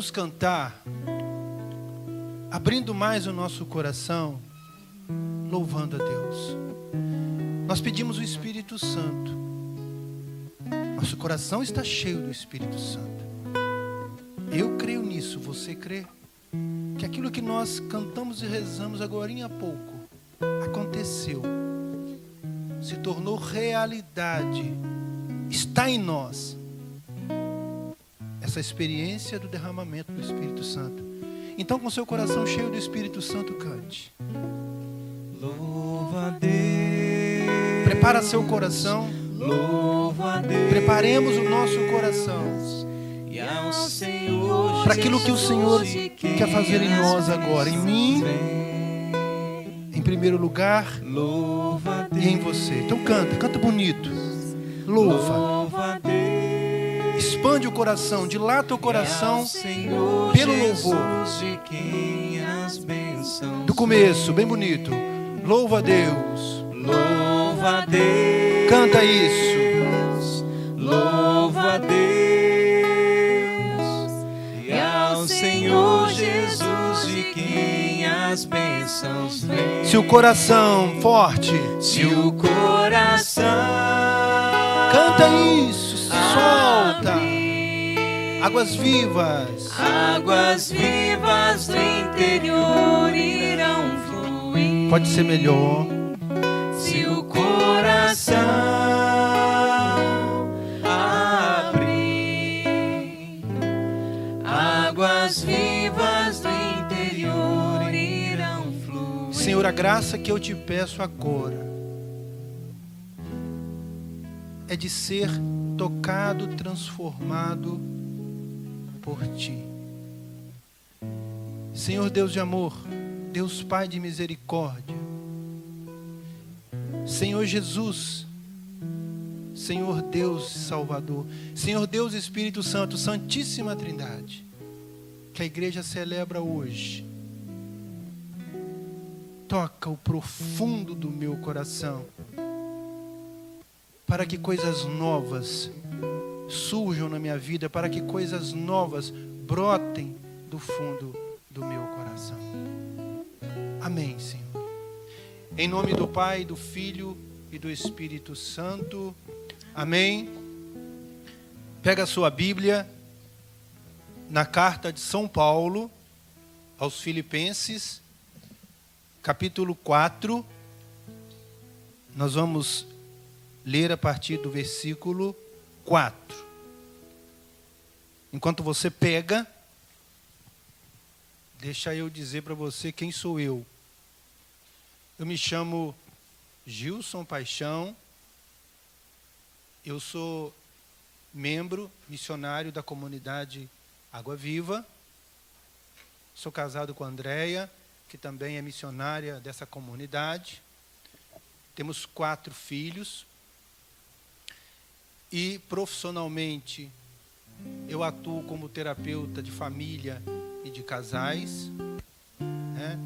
vamos cantar, abrindo mais o nosso coração, louvando a Deus. Nós pedimos o Espírito Santo. Nosso coração está cheio do Espírito Santo. Eu creio nisso, você crê? Que aquilo que nós cantamos e rezamos agorinha há pouco aconteceu, se tornou realidade, está em nós essa experiência do derramamento do Espírito Santo. Então, com seu coração cheio do Espírito Santo, cante. Louva a Deus. Prepara seu coração. Louva a Deus. Preparemos o nosso coração E ao Senhor para aquilo que o Senhor quer fazer em nós agora, em mim, em primeiro lugar, louva a Deus. e em você. Então canta bonito. Louva. Louva a Deus. Expande o coração, dilata o coração Senhor pelo louvor. Jesus, de quem as bênçãos Do começo, bem bonito. Louva a Deus. Louva a Deus. Canta isso. Louva a Deus. E ao Senhor Jesus, de quem as bênçãos vêm. Se o coração forte, Se o coração canta isso. Solta. Águas vivas. águas vivas do interior irão fluir. Pode ser melhor. Se o coração abrir, águas vivas do interior irão fluir. Senhor, a graça que eu te peço agora é de ser tocado, transformado por Ti. Senhor Deus de amor, Deus Pai de misericórdia, Senhor Jesus, Senhor Deus Salvador, Senhor Deus Espírito Santo, Santíssima Trindade, que a igreja celebra hoje, toca o profundo do meu coração, para que coisas novas surjam na minha vida, para que coisas novas brotem do fundo do meu coração. Amém, Senhor. Em nome do Pai, do Filho e do Espírito Santo. Amém. Pega a sua Bíblia na carta de São Paulo aos Filipenses, capítulo 4. Nós vamos ler a partir do versículo 4. Enquanto você pega, deixa eu dizer para você quem sou eu. Eu me chamo Gilson Paixão. Eu sou membro missionário da comunidade Água Viva. Sou casado com a Andréia, que também é missionária dessa comunidade. Temos 4 filhos. E profissionalmente eu atuo como terapeuta de família e de casais, né?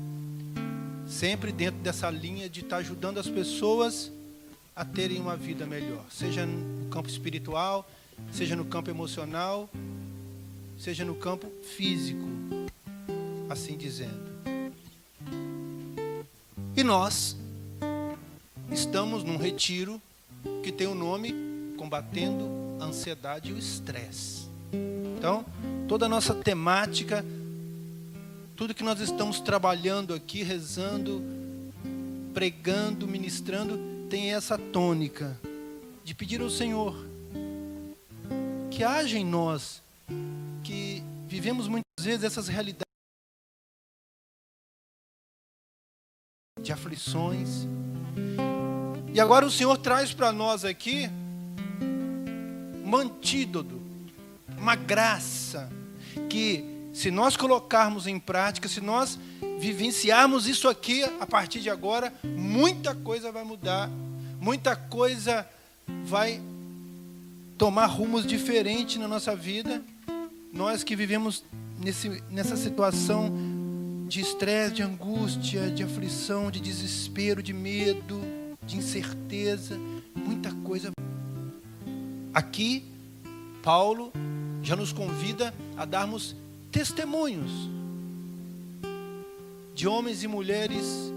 Sempre dentro dessa linha de estar ajudando as pessoas a terem uma vida melhor, seja no campo espiritual, seja no campo emocional, seja no campo físico, assim dizendo. E nós estamos num retiro que tem o nome Combatendo a Ansiedade e o Estresse. Então, toda a nossa temática, tudo que nós estamos trabalhando aqui, rezando, pregando, ministrando, tem essa tônica de pedir ao Senhor que haja em nós, que vivemos muitas vezes essas realidades de aflições. E agora o Senhor traz para nós aqui um antídoto, uma graça, que se nós colocarmos em prática, se nós vivenciarmos isso aqui a partir de agora, muita coisa vai mudar, muita coisa vai tomar rumos diferentes na nossa vida. Nós que vivemos nessa situação de estresse, de angústia, de aflição, de desespero, de medo, de incerteza, muita coisa. Aqui, Paulo já nos convida a darmos testemunhos de homens e mulheres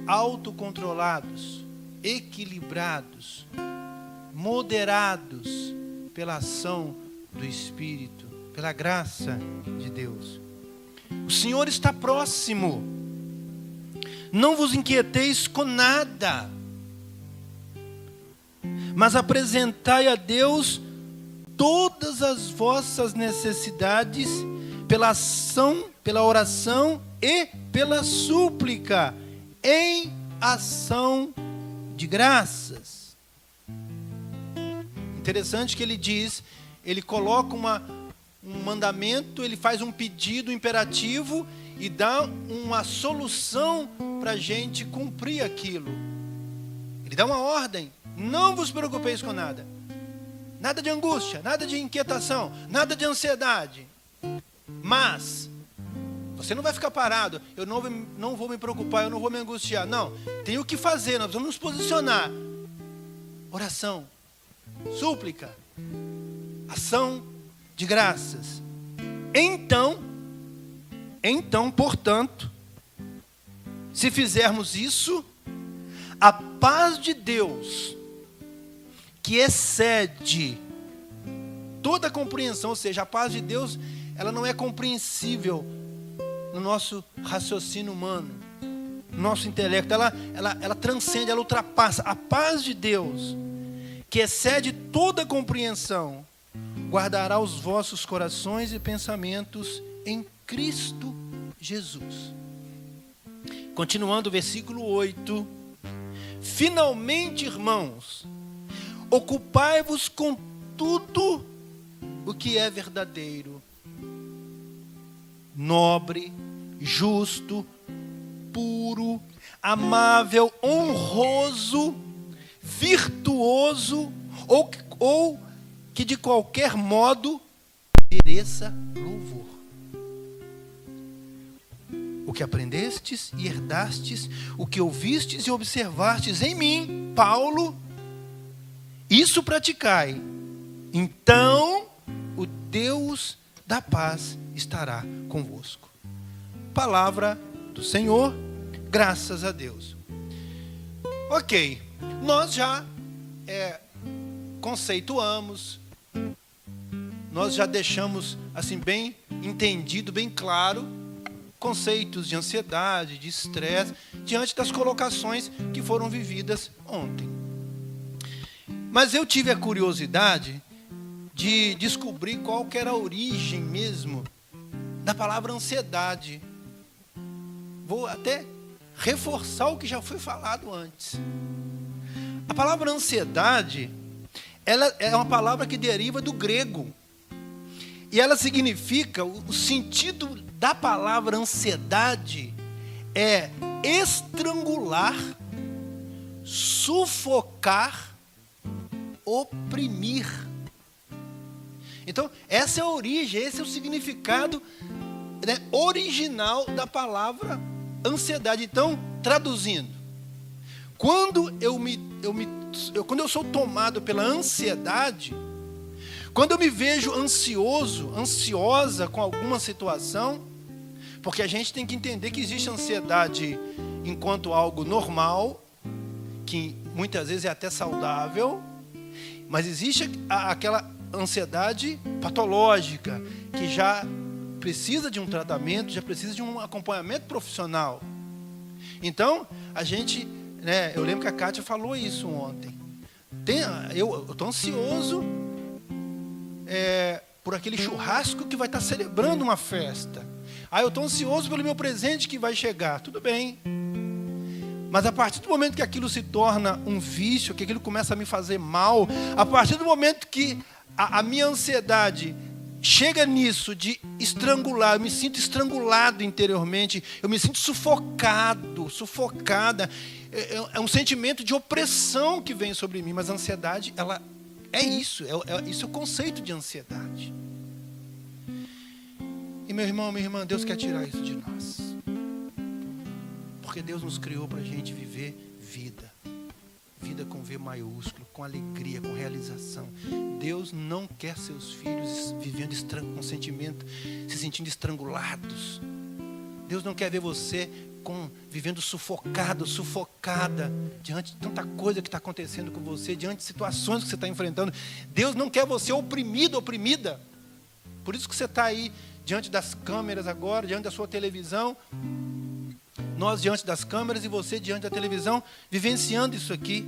autocontrolados, equilibrados, moderados pela ação do Espírito, pela graça de Deus. O Senhor está próximo. Não vos inquieteis com nada, mas apresentai a Deus todas as vossas necessidades pela ação, pela oração e pela súplica, em ação de graças. Interessante que ele diz, ele coloca um mandamento, ele faz um pedido imperativo e dá uma solução para a gente cumprir aquilo. Ele dá uma ordem: não vos preocupeis com nada. Nada de angústia, nada de inquietação, nada de ansiedade. Mas você não vai ficar parado. Eu não vou me preocupar, eu não vou me angustiar. Não, tem o que fazer, nós vamos nos posicionar. Oração, súplica, ação de graças. Então, portanto, se fizermos isso, a paz de Deus, que excede toda a compreensão, ou seja, a paz de Deus, ela não é compreensível no nosso raciocínio humano, no nosso intelecto, ela transcende, ela ultrapassa. A paz de Deus, que excede toda a compreensão, guardará os vossos corações e pensamentos em Cristo Jesus. Continuando o versículo 8. Finalmente, irmãos, ocupai-vos com tudo o que é verdadeiro, nobre, justo, puro, amável, honroso, virtuoso, ou que de qualquer modo mereça louvor. O que aprendestes e herdastes, o que ouvistes e observastes em mim, Paulo, isso praticai. Então o Deus da paz estará convosco. Palavra do Senhor, graças a Deus. Ok, nós já conceituamos, nós já deixamos assim bem entendido, bem claro, conceitos de ansiedade, de estresse, diante das colocações que foram vividas ontem. Mas eu tive a curiosidade de descobrir qual que era a origem mesmo da palavra ansiedade. Vou até reforçar o que já foi falado antes. A palavra ansiedade, ela é uma palavra que deriva do grego. E ela significa, o sentido da palavra ansiedade é estrangular, sufocar, oprimir. Então, essa é a origem, esse é o significado, né, original da palavra ansiedade. Então, traduzindo, quando eu sou tomado pela ansiedade, quando eu me vejo ansioso, ansiosa com alguma situação, porque a gente tem que entender que existe ansiedade enquanto algo normal, que muitas vezes é até saudável, mas existe aquela ansiedade patológica, que já precisa de um tratamento, já precisa de um acompanhamento profissional. Então, a gente, né, eu lembro que a Kátia falou isso ontem. Eu estou ansioso por aquele churrasco que vai estar celebrando uma festa. Eu estou ansioso pelo meu presente que vai chegar. Tudo bem. Mas a partir do momento que aquilo se torna um vício, que aquilo começa a me fazer mal, a partir do momento que a minha ansiedade chega nisso de estrangular, eu me sinto estrangulado interiormente, eu me sinto sufocado, sufocada, é um sentimento de opressão que vem sobre mim, mas a ansiedade, ela é isso, isso é o conceito de ansiedade. E meu irmão, minha irmã, Deus quer tirar isso de nós. Porque Deus nos criou para a gente viver vida com V maiúsculo, com alegria, com realização. Deus não quer seus filhos vivendo com sentimento, se sentindo estrangulados. Deus não quer ver você vivendo sufocado, sufocada, diante de tanta coisa que está acontecendo com você, diante de situações que você está enfrentando. Deus não quer você oprimido, oprimida. Por isso que você está aí, diante das câmeras agora, diante da sua televisão. Nós diante das câmeras e você diante da televisão, vivenciando isso aqui.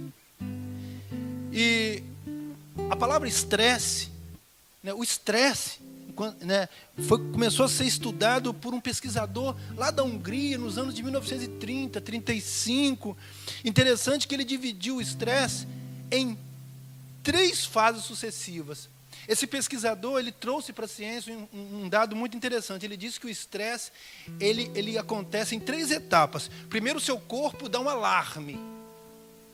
E a palavra estresse, né, o estresse, né, começou a ser estudado por um pesquisador lá da Hungria, nos anos de 1930, 35. Interessante que ele dividiu o estresse em 3 fases sucessivas. Esse pesquisador, ele trouxe para a ciência um dado muito interessante. Ele disse que o estresse, ele acontece em 3 etapas. Primeiro, o seu corpo dá um alarme,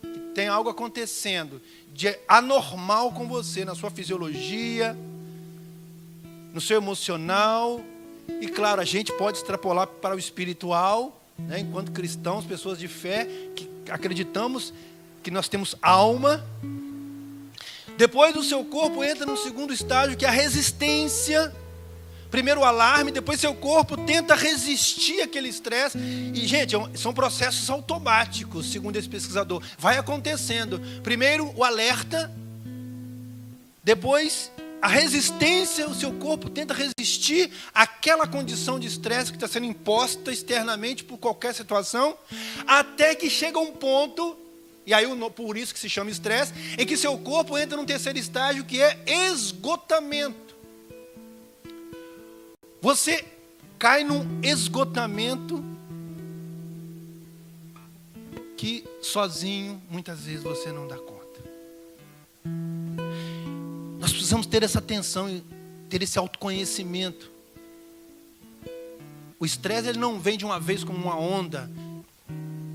que tem algo acontecendo de anormal com você, na sua fisiologia, no seu emocional. E claro, a gente pode extrapolar para o espiritual, né? Enquanto cristãos, pessoas de fé, que acreditamos que nós temos alma. Depois o seu corpo entra no segundo estágio, que é a resistência. Primeiro o alarme, depois seu corpo tenta resistir àquele estresse. E, gente, são processos automáticos, segundo esse pesquisador. Vai acontecendo. Primeiro o alerta, depois a resistência, o seu corpo tenta resistir àquela condição de estresse que está sendo imposta externamente por qualquer situação, até que chega um ponto, e aí por isso que se chama estresse, em que seu corpo entra num terceiro estágio, que é esgotamento. Você cai num esgotamento que sozinho, muitas vezes, você não dá conta. Nós precisamos ter essa atenção e ter esse autoconhecimento. O estresse, ele não vem de uma vez como uma onda.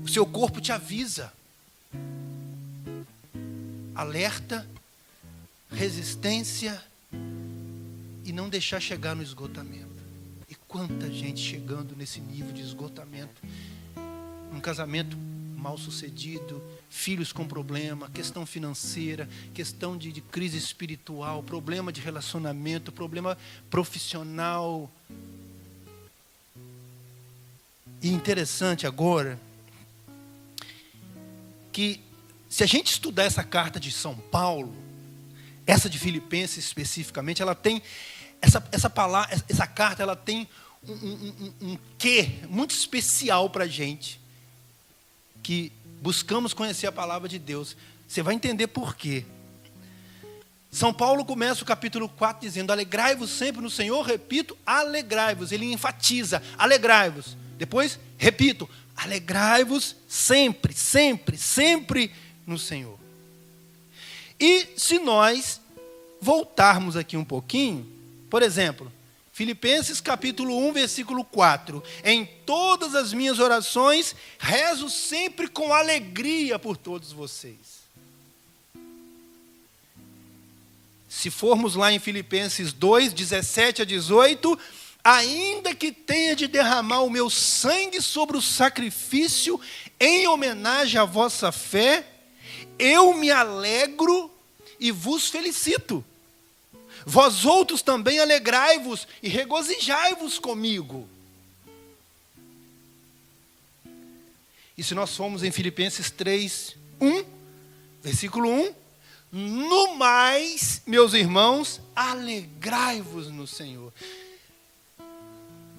O seu corpo te avisa. Alerta, resistência e não deixar chegar no esgotamento. E quanta gente chegando nesse nível de esgotamento. Um casamento mal sucedido, filhos com problema, questão financeira, questão de crise espiritual, problema de relacionamento, problema profissional. E interessante agora que se a gente estudar essa carta de São Paulo, essa de Filipenses especificamente, ela tem essa palavra, essa carta, ela tem um quê muito especial para a gente, que buscamos conhecer a palavra de Deus. Você vai entender por quê. São Paulo começa o capítulo 4 dizendo: alegrai-vos sempre no Senhor. Repito, alegrai-vos. Ele enfatiza, alegrai-vos. Depois, repito, alegrai-vos sempre, sempre, sempre no Senhor. E se nós voltarmos aqui um pouquinho, por exemplo, Filipenses capítulo 1, versículo 4. Em todas as minhas orações, rezo sempre com alegria por todos vocês. Se formos lá em Filipenses 2, 17 a 18, ainda que tenha de derramar o meu sangue sobre o sacrifício em homenagem à vossa fé, eu me alegro e vos felicito. Vós outros também alegrai-vos e regozijai-vos comigo. E se nós formos em Filipenses 3, 1, versículo 1, no mais, meus irmãos, alegrai-vos no Senhor.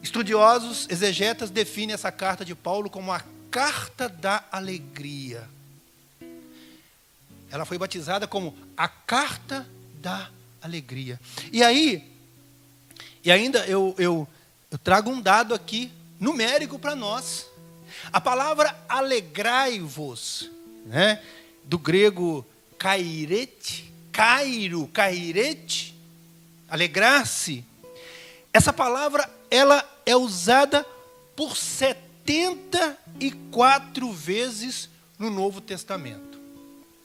Estudiosos, exegetas, definem essa carta de Paulo como a carta da alegria. Ela foi batizada como a carta da alegria. E aí, e ainda eu trago um dado aqui, numérico para nós. A palavra alegrai-vos, né, do grego kairete, kairete, alegrar-se. Essa palavra, ela é usada por 74 vezes no Novo Testamento.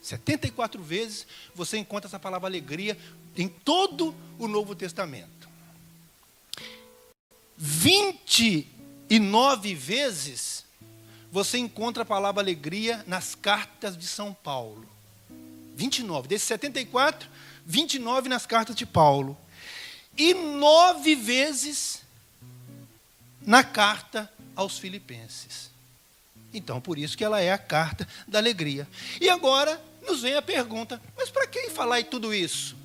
74 vezes você encontra essa palavra alegria em todo o Novo Testamento. 29 vezes você encontra a palavra alegria nas cartas de São Paulo. 29. Desses 74, 29 nas cartas de Paulo. E 9 vezes na carta aos Filipenses. Então, por isso que ela é a carta da alegria. E agora nos vem a pergunta, mas para que falar tudo isso?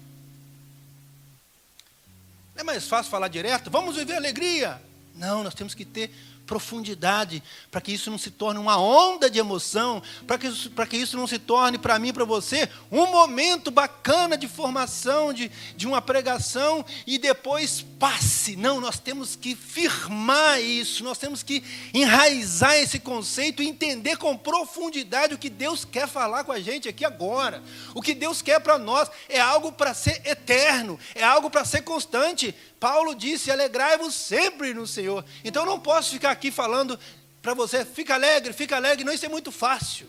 Não é mais fácil falar direto? Vamos viver alegria. Não, nós temos que ter profundidade, para que isso não se torne uma onda de emoção, para que isso não se torne para mim e para você um momento bacana de formação, de uma pregação e depois passe. Não, nós temos que firmar isso, nós temos que enraizar esse conceito e entender com profundidade o que Deus quer falar com a gente aqui agora. O que Deus quer para nós é algo para ser eterno, é algo para ser constante. Paulo disse, alegrai-vos sempre no Senhor. Então eu não posso ficar aqui falando para você, fica alegre, não, isso é muito fácil.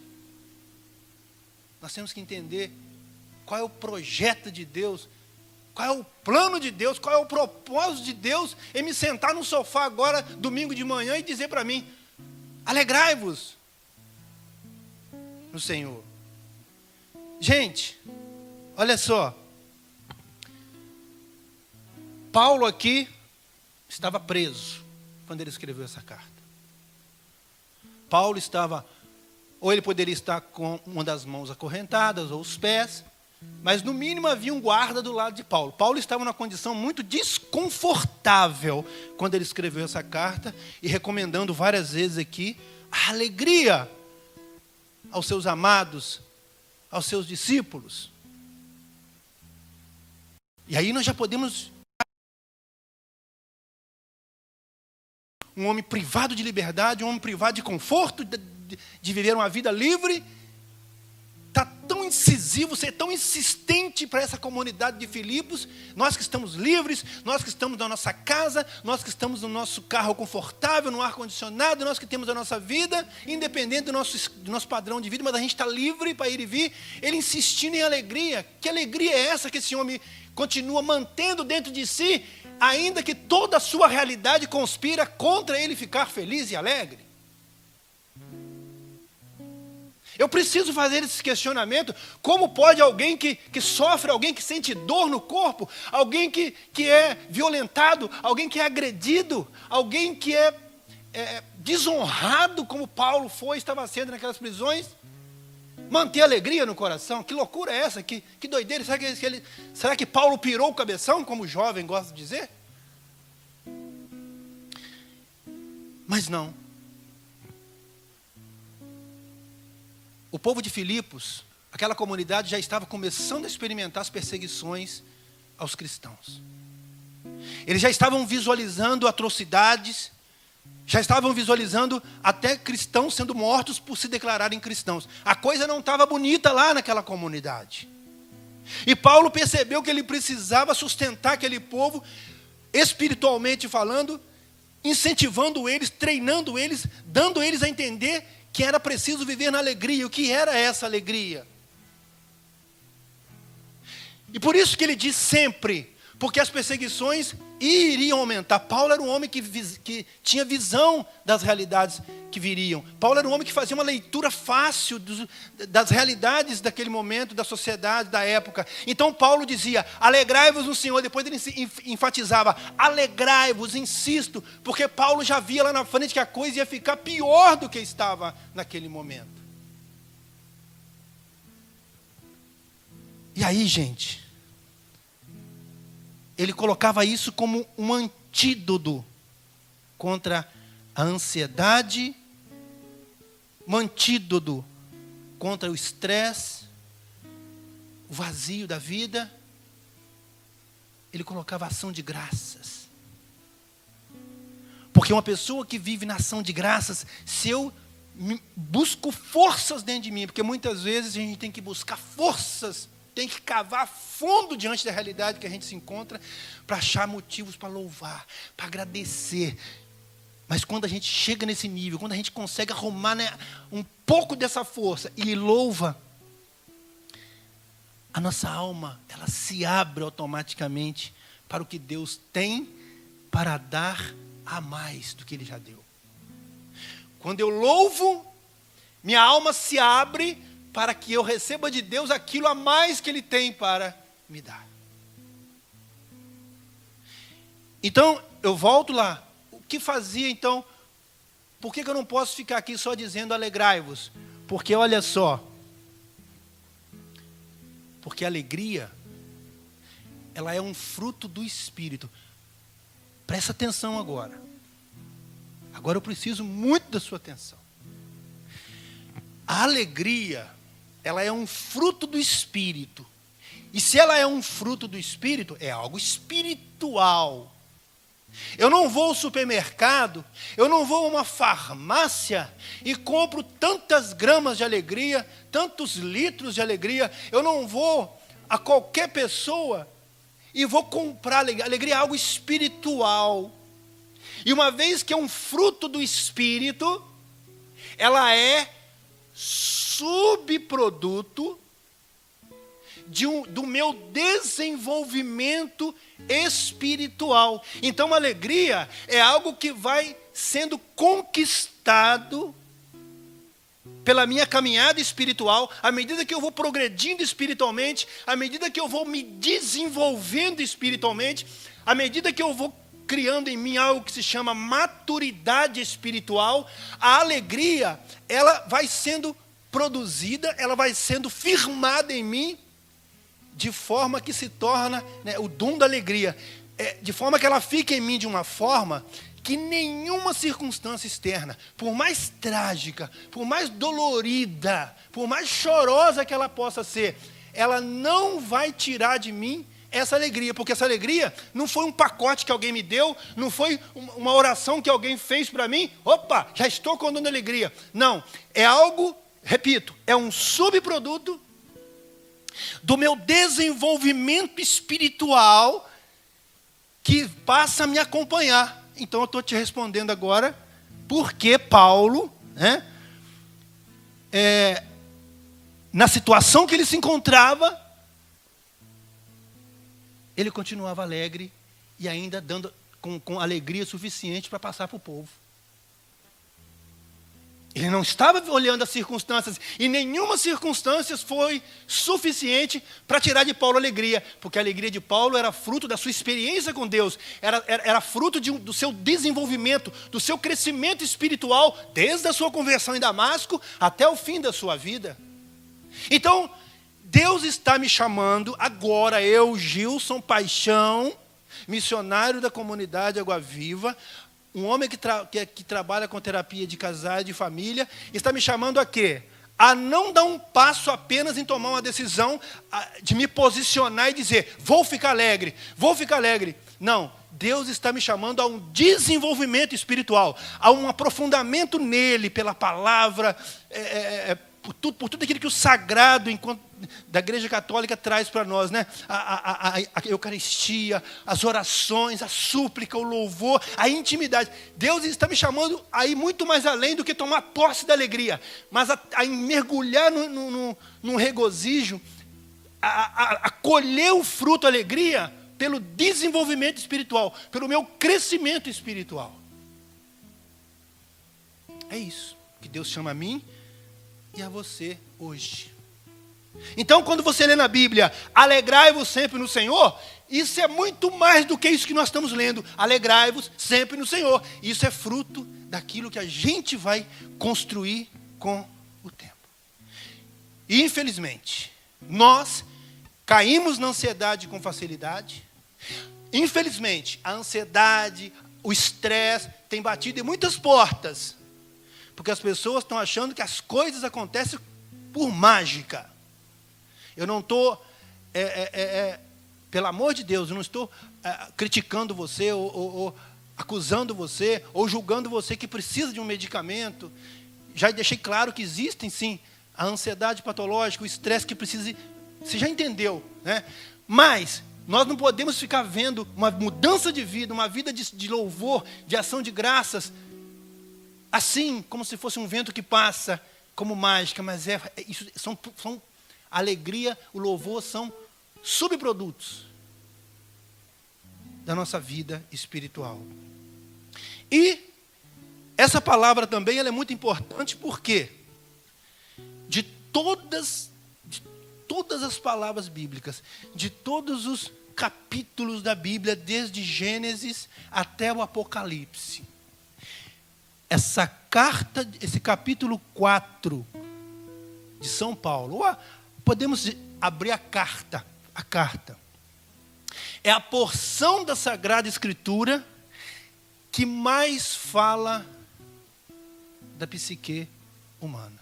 Nós temos que entender qual é o projeto de Deus, qual é o plano de Deus, qual é o propósito de Deus em me sentar no sofá agora, domingo de manhã, e dizer para mim, alegrai-vos no Senhor. Gente, olha só, Paulo aqui estava preso quando ele escreveu essa carta. Paulo estava, ou ele poderia estar com uma das mãos acorrentadas, ou os pés, mas no mínimo havia um guarda do lado de Paulo. Paulo estava numa condição muito desconfortável quando ele escreveu essa carta, e recomendando várias vezes aqui a alegria aos seus amados, aos seus discípulos. E aí nós já podemos... Um homem privado de liberdade, um homem privado de conforto, de viver uma vida livre, está tão incisivo, ser tão insistente para essa comunidade de Filipos, nós que estamos livres, nós que estamos na nossa casa, nós que estamos no nosso carro confortável, no ar-condicionado, nós que temos a nossa vida, independente do nosso padrão de vida, mas a gente está livre para ir e vir, ele insistindo em alegria. Que alegria é essa que esse homem continua mantendo dentro de si, ainda que toda a sua realidade conspira contra ele ficar feliz e alegre? Eu preciso fazer esse questionamento. Como pode alguém que sofre, alguém que sente dor no corpo, alguém que é violentado, alguém que é agredido, alguém que é desonrado, como Paulo estava sendo naquelas prisões, manter alegria no coração? Que loucura é essa? Que doideira. Será que Paulo pirou o cabeção, como o jovem gosta de dizer? Mas não. O povo de Filipos, aquela comunidade, já estava começando a experimentar as perseguições aos cristãos. Eles já estavam visualizando atrocidades, já estavam visualizando até cristãos sendo mortos por se declararem cristãos. A coisa não estava bonita lá naquela comunidade. E Paulo percebeu que ele precisava sustentar aquele povo, espiritualmente falando, incentivando eles, treinando eles, dando eles a entender que era preciso viver na alegria. O que era essa alegria? E por isso que ele diz sempre, porque as perseguições iriam aumentar. Paulo era um homem que tinha visão das realidades que viriam. Paulo era um homem que fazia uma leitura fácil das realidades daquele momento, da sociedade, da época. Então Paulo dizia, alegrai-vos no Senhor. Depois ele enfatizava, alegrai-vos, insisto, porque Paulo já via lá na frente que a coisa ia ficar pior do que estava naquele momento. E aí, gente, ele colocava isso como um antídoto contra a ansiedade, um antídoto contra o estresse, o vazio da vida. Ele colocava ação de graças. Porque uma pessoa que vive na ação de graças, se eu busco forças dentro de mim, porque muitas vezes a gente tem que buscar forças, tem que cavar fundo diante da realidade que a gente se encontra, para achar motivos para louvar, para agradecer. Mas quando a gente chega nesse nível, quando a gente consegue arrumar, né, um pouco dessa força e louva, a nossa alma, ela se abre automaticamente para o que Deus tem para dar a mais do que Ele já deu. Quando eu louvo, minha alma se abre para que eu receba de Deus aquilo a mais que Ele tem para me dar. Então, eu volto lá. O que fazia então? Por que eu não posso ficar aqui só dizendo alegrai-vos? Porque olha só. Porque a alegria, ela é um fruto do Espírito. Presta atenção agora. Agora eu preciso muito da sua atenção. A alegria, ela é um fruto do Espírito. E se ela é um fruto do Espírito, é algo espiritual. Eu não vou ao supermercado, eu não vou a uma farmácia e compro tantas gramas de alegria, tantos litros de alegria. Eu não vou a qualquer pessoa e vou comprar alegria. Alegria é algo espiritual. E uma vez que é um fruto do Espírito, ela é subproduto do meu desenvolvimento espiritual. Então, a alegria é algo que vai sendo conquistado pela minha caminhada espiritual, à medida que eu vou progredindo espiritualmente, à medida que eu vou me desenvolvendo espiritualmente, à medida que eu vou criando em mim algo que se chama maturidade espiritual, a alegria, ela vai sendo produzida, ela vai sendo firmada em mim, de forma que se torna, né, o dom da alegria, de forma que ela fica em mim de uma forma que nenhuma circunstância externa, por mais trágica, por mais dolorida, por mais chorosa que ela possa ser, ela não vai tirar de mim essa alegria, porque essa alegria não foi um pacote que alguém me deu, não foi uma oração que alguém fez para mim, opa, já estou com o dom da alegria. Não, é algo, repito, é um subproduto do meu desenvolvimento espiritual que passa a me acompanhar. Então eu estou te respondendo agora, porque Paulo, né, na situação que ele se encontrava, ele continuava alegre e ainda dando com alegria suficiente para passar para o povo. Ele não estava olhando as circunstâncias, e nenhuma circunstância foi suficiente para tirar de Paulo a alegria, porque a alegria de Paulo era fruto da sua experiência com Deus, era fruto do seu desenvolvimento, do seu crescimento espiritual, desde a sua conversão em Damasco até o fim da sua vida. Então, Deus está me chamando agora, eu, Gilson Paixão, missionário da comunidade Água Viva, um homem que trabalha com terapia de casais, de família, está me chamando a quê? A não dar um passo apenas em tomar uma decisão, de me posicionar e dizer, vou ficar alegre, vou ficar alegre. Não, Deus está me chamando a um desenvolvimento espiritual, a um aprofundamento nele, pela palavra, por tudo aquilo que o sagrado da Igreja Católica traz para nós, né? A Eucaristia, as orações, a súplica, o louvor, a intimidade. Deus está me chamando a ir muito mais além do que tomar posse da alegria, mas a mergulhar num regozijo, a colher o fruto, a alegria, pelo desenvolvimento espiritual, pelo meu crescimento espiritual. É isso que Deus chama a mim e a você hoje. Então, quando você lê na Bíblia, alegrai-vos sempre no Senhor, isso é muito mais do que isso que nós estamos lendo. Alegrai-vos sempre no Senhor. Isso é fruto daquilo que a gente vai construir com o tempo. E, infelizmente, nós caímos na ansiedade com facilidade. Infelizmente, a ansiedade, o estresse tem batido em muitas portas, porque as pessoas estão achando que as coisas acontecem por mágica. Eu não estou, pelo amor de Deus, eu não estou criticando você, ou acusando você, ou julgando você que precisa de um medicamento. Já deixei claro que existem, sim, a ansiedade patológica, o estresse que precisa. Você já entendeu, né? Mas nós não podemos ficar vendo uma mudança de vida, uma vida de louvor, de ação de graças, assim, como se fosse um vento que passa, como mágica, mas isso são a alegria, o louvor são subprodutos da nossa vida espiritual. E essa palavra também ela é muito importante porque de todas as palavras bíblicas, de todos os capítulos da Bíblia, desde Gênesis até o Apocalipse. Essa carta, esse capítulo 4 de São Paulo, podemos abrir a carta. É a porção da Sagrada Escritura que mais fala da psique humana.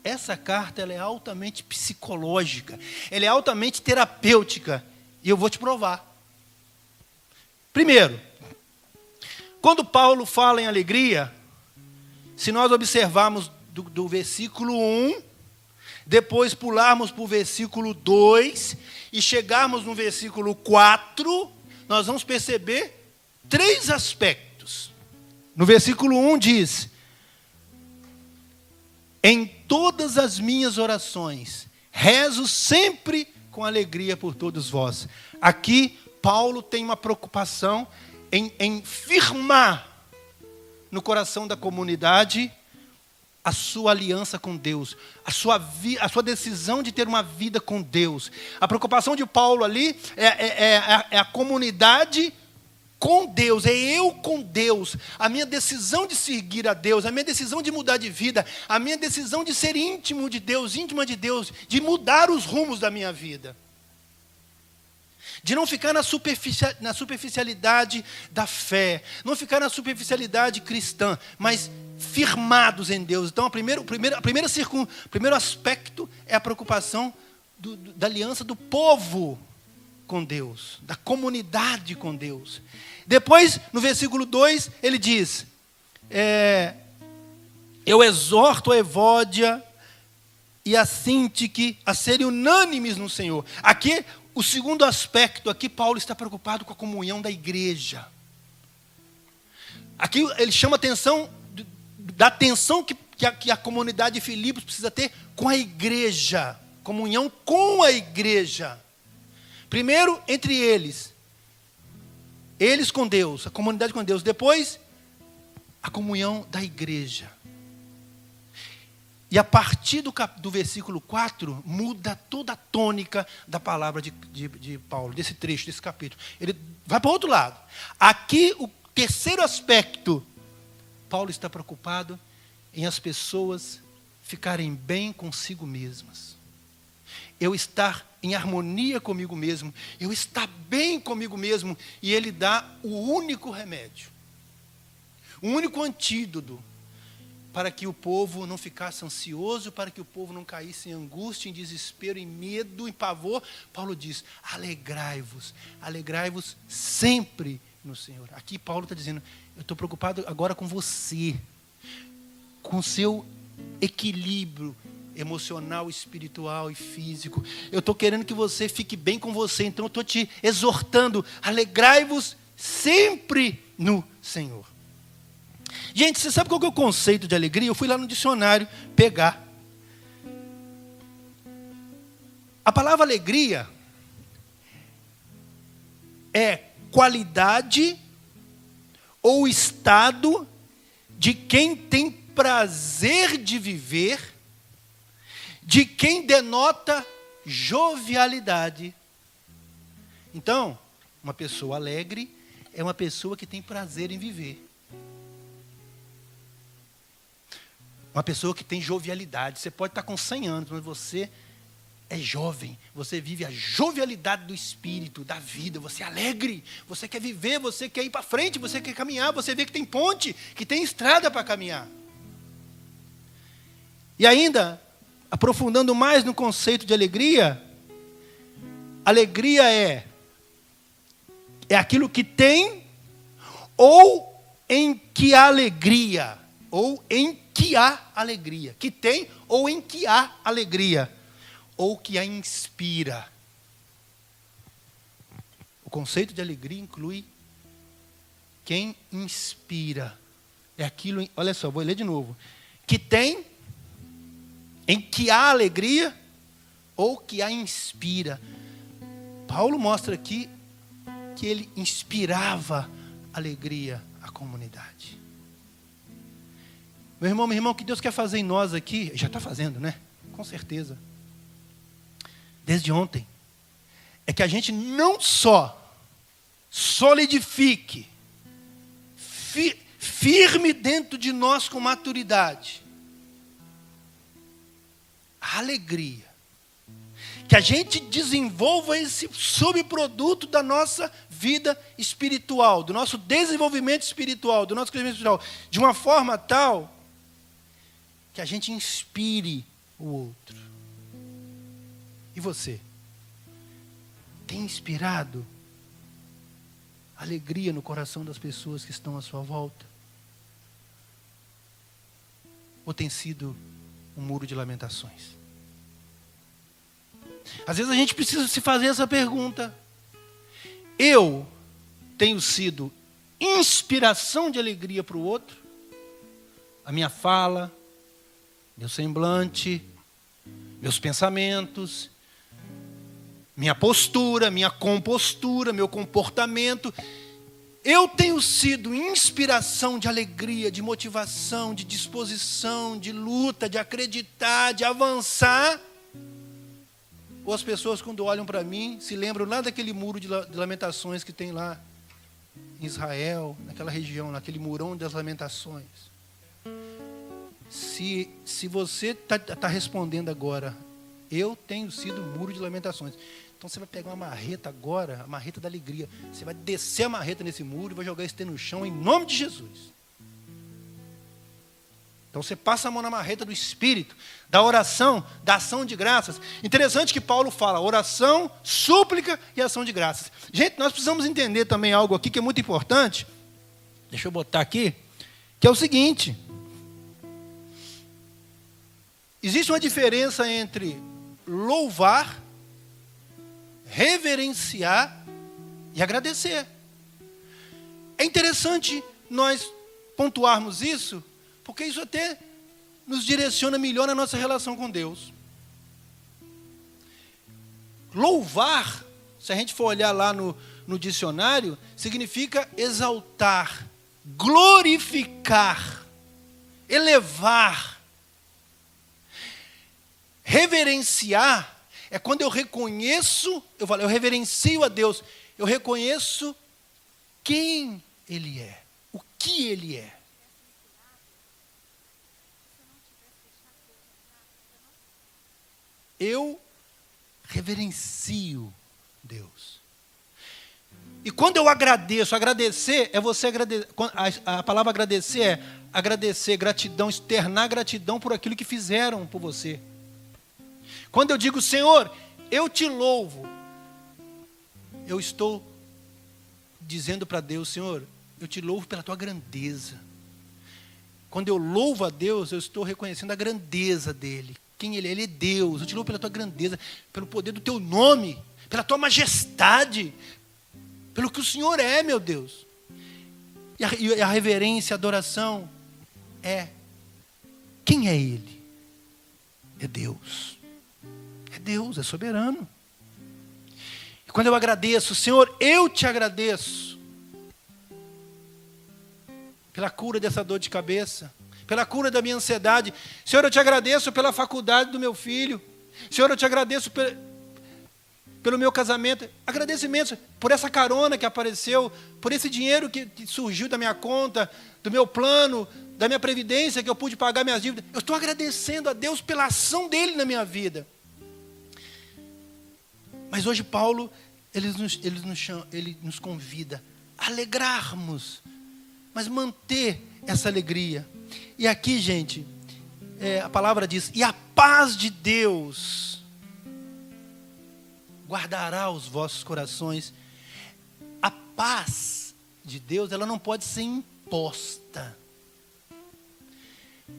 Essa carta ela é altamente psicológica, ela é altamente terapêutica, e eu vou te provar. Primeiro, quando Paulo fala em alegria, se nós observarmos do versículo 1, depois pularmos para o versículo 2 e chegarmos no versículo 4, nós vamos perceber 3 aspectos. No versículo 1 diz: em todas as minhas orações, rezo sempre com alegria por todos vós. Aqui, Paulo tem uma preocupação em firmar no coração da comunidade a sua aliança com Deus, a sua decisão de ter uma vida com Deus. A preocupação de Paulo ali é a comunidade com Deus, é eu com Deus, a minha decisão de seguir a Deus, a minha decisão de mudar de vida, a minha decisão de ser íntimo de Deus, íntima de Deus, de mudar os rumos da minha vida. De não ficar na superficialidade da fé, não ficar na superficialidade cristã, mas firmados em Deus. Então, o primeiro aspecto é a preocupação da aliança do povo com Deus, da comunidade com Deus. Depois, no versículo 2, ele diz: eu exorto a Evódia e a Sintique a serem unânimes no Senhor. Aqui, o segundo aspecto, aqui Paulo está preocupado com a comunhão da igreja. Aqui ele chama a atenção da atenção que a comunidade de Filipos precisa ter com a igreja, comunhão com a igreja. Primeiro, entre eles com Deus, a comunidade com Deus. Depois, a comunhão da igreja. E a partir do versículo 4, muda toda a tônica da palavra de Paulo, desse trecho, desse capítulo. Ele vai para o outro lado. Aqui, o terceiro aspecto, Paulo está preocupado em as pessoas ficarem bem consigo mesmas. Eu estar em harmonia comigo mesmo, eu estar bem comigo mesmo, e ele dá o único remédio, o único antídoto, para que o povo não ficasse ansioso, para que o povo não caísse em angústia, em desespero, em medo, em pavor. Paulo diz: alegrai-vos sempre no Senhor. Aqui Paulo está dizendo: eu estou preocupado agora com você, com o seu equilíbrio emocional, espiritual e físico. Eu estou querendo que você fique bem com você, então eu estou te exortando: alegrai-vos sempre no Senhor. Gente, você sabe qual que é o conceito de alegria? Eu fui lá no dicionário pegar. A palavra alegria é qualidade ou estado de quem tem prazer de viver, de quem denota jovialidade. Então, uma pessoa alegre é uma pessoa que tem prazer em viver. Uma pessoa que tem jovialidade. Você pode estar com 100 anos, mas você é jovem. Você vive a jovialidade do espírito, da vida. Você é alegre. Você quer viver, você quer ir para frente, você quer caminhar. Você vê que tem ponte, que tem estrada para caminhar. E ainda, aprofundando mais no conceito de alegria, alegria é aquilo que tem ou em que há alegria. Ou em que há alegria. Que tem ou em que há alegria. Ou que a inspira. O conceito de alegria inclui quem inspira. É aquilo, olha só, vou ler de novo. Que tem, em que há alegria, ou que a inspira. Paulo mostra aqui que ele inspirava alegria à comunidade. Meu irmão, minha irmã, o que Deus quer fazer em nós aqui, já está fazendo, né? Com certeza. Desde ontem. É que a gente não só solidifique, firme dentro de nós com maturidade, a alegria. Que a gente desenvolva esse subproduto da nossa vida espiritual, do nosso desenvolvimento espiritual, do nosso crescimento espiritual, de uma forma tal que a gente inspire o outro. E você? Tem inspirado alegria no coração das pessoas que estão à sua volta? Ou tem sido um muro de lamentações? Às vezes a gente precisa se fazer essa pergunta. Eu tenho sido inspiração de alegria para o outro? A minha fala, meu semblante, meus pensamentos, minha postura, minha compostura, meu comportamento. Eu tenho sido inspiração de alegria, de motivação, de disposição, de luta, de acreditar, de avançar? Ou as pessoas, quando olham para mim, se lembram lá daquele muro de lamentações que tem lá em Israel, naquela região, naquele murão das lamentações? Se você está respondendo agora, eu tenho sido muro de lamentações, então você vai pegar uma marreta agora, a marreta da alegria. Você vai descer a marreta nesse muro e vai jogar esse no chão em nome de Jesus. Então você passa a mão na marreta do Espírito, da oração, da ação de graças. Interessante que Paulo fala oração, súplica e ação de graças. Gente, nós precisamos entender também algo aqui que é muito importante. Deixa eu botar aqui, que é o seguinte. Existe uma diferença entre louvar, reverenciar e agradecer. É interessante nós pontuarmos isso, porque isso até nos direciona melhor na nossa relação com Deus. Louvar, se a gente for olhar lá no dicionário, significa exaltar, glorificar, elevar. Reverenciar é quando eu reconheço, eu reverencio a Deus, eu reconheço quem Ele é, o que Ele é. Eu reverencio Deus. E quando eu agradeço, agradecer é você agradecer. A palavra agradecer é agradecer, gratidão, externar gratidão por aquilo que fizeram por você. Quando eu digo, Senhor, eu te louvo, eu estou dizendo para Deus, Senhor, eu te louvo pela tua grandeza. Quando eu louvo a Deus, eu estou reconhecendo a grandeza dEle. Quem Ele é? Ele é Deus. Eu te louvo pela tua grandeza, pelo poder do teu nome, pela tua majestade, pelo que o Senhor é, meu Deus. E a reverência, a adoração é, quem é Ele? É Deus. É Deus, é soberano. E quando eu agradeço, Senhor, eu te agradeço pela cura dessa dor de cabeça, pela cura da minha ansiedade. Senhor, eu te agradeço pela faculdade do meu filho. Senhor, eu te agradeço pelo meu casamento. Agradecimentos por essa carona que apareceu, por esse dinheiro que surgiu da minha conta, do meu plano, da minha previdência, que eu pude pagar minhas dívidas. Eu estou agradecendo a Deus pela ação dEle na minha vida. Mas hoje Paulo, ele nos convida a alegrarmos, mas manter essa alegria. E aqui, gente, a palavra diz, e a paz de Deus guardará os vossos corações. A paz de Deus, ela não pode ser imposta,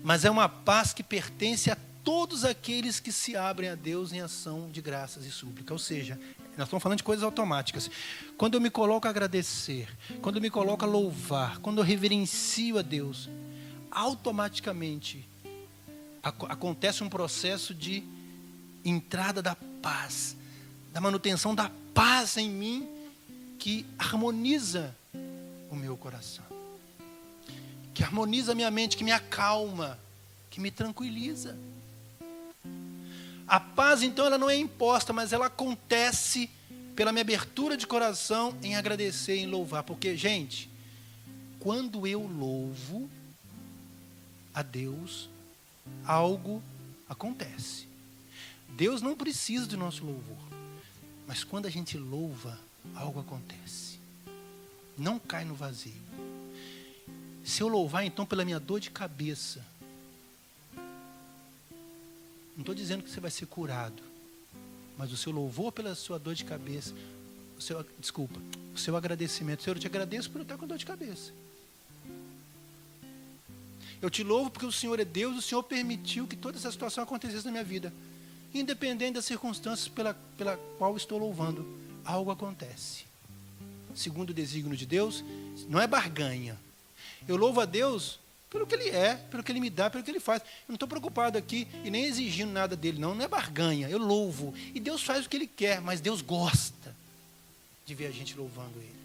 mas é uma paz que pertence a todos aqueles que se abrem a Deus em ação de graças e súplica. Ou seja, nós estamos falando de coisas automáticas. Quando eu me coloco a agradecer, quando eu me coloco a louvar, quando eu reverencio a Deus, automaticamente acontece um processo de entrada da paz, da manutenção da paz em mim, que harmoniza o meu coração. que harmoniza a minha mente, que me acalma, que me tranquiliza. A paz, então, ela não é imposta, mas ela acontece pela minha abertura de coração em agradecer, em louvar. Porque, gente, quando eu louvo a Deus, algo acontece. Deus não precisa do nosso louvor, mas quando a gente louva, algo acontece. Não cai no vazio. Se eu louvar, então, pela minha dor de cabeça, não estou dizendo que você vai ser curado, mas o seu louvor pela sua dor de cabeça, o seu agradecimento. Senhor, eu te agradeço por eu estar com dor de cabeça. Eu te louvo porque o Senhor é Deus, o Senhor permitiu que toda essa situação acontecesse na minha vida. Independente das circunstâncias pela qual estou louvando, algo acontece. Segundo o desígnio de Deus, não é barganha. Eu louvo a Deus pelo que Ele é, pelo que Ele me dá, pelo que Ele faz. Eu não estou preocupado aqui e nem exigindo nada dEle, não é barganha. Eu louvo. E Deus faz o que Ele quer, mas Deus gosta de ver a gente louvando Ele.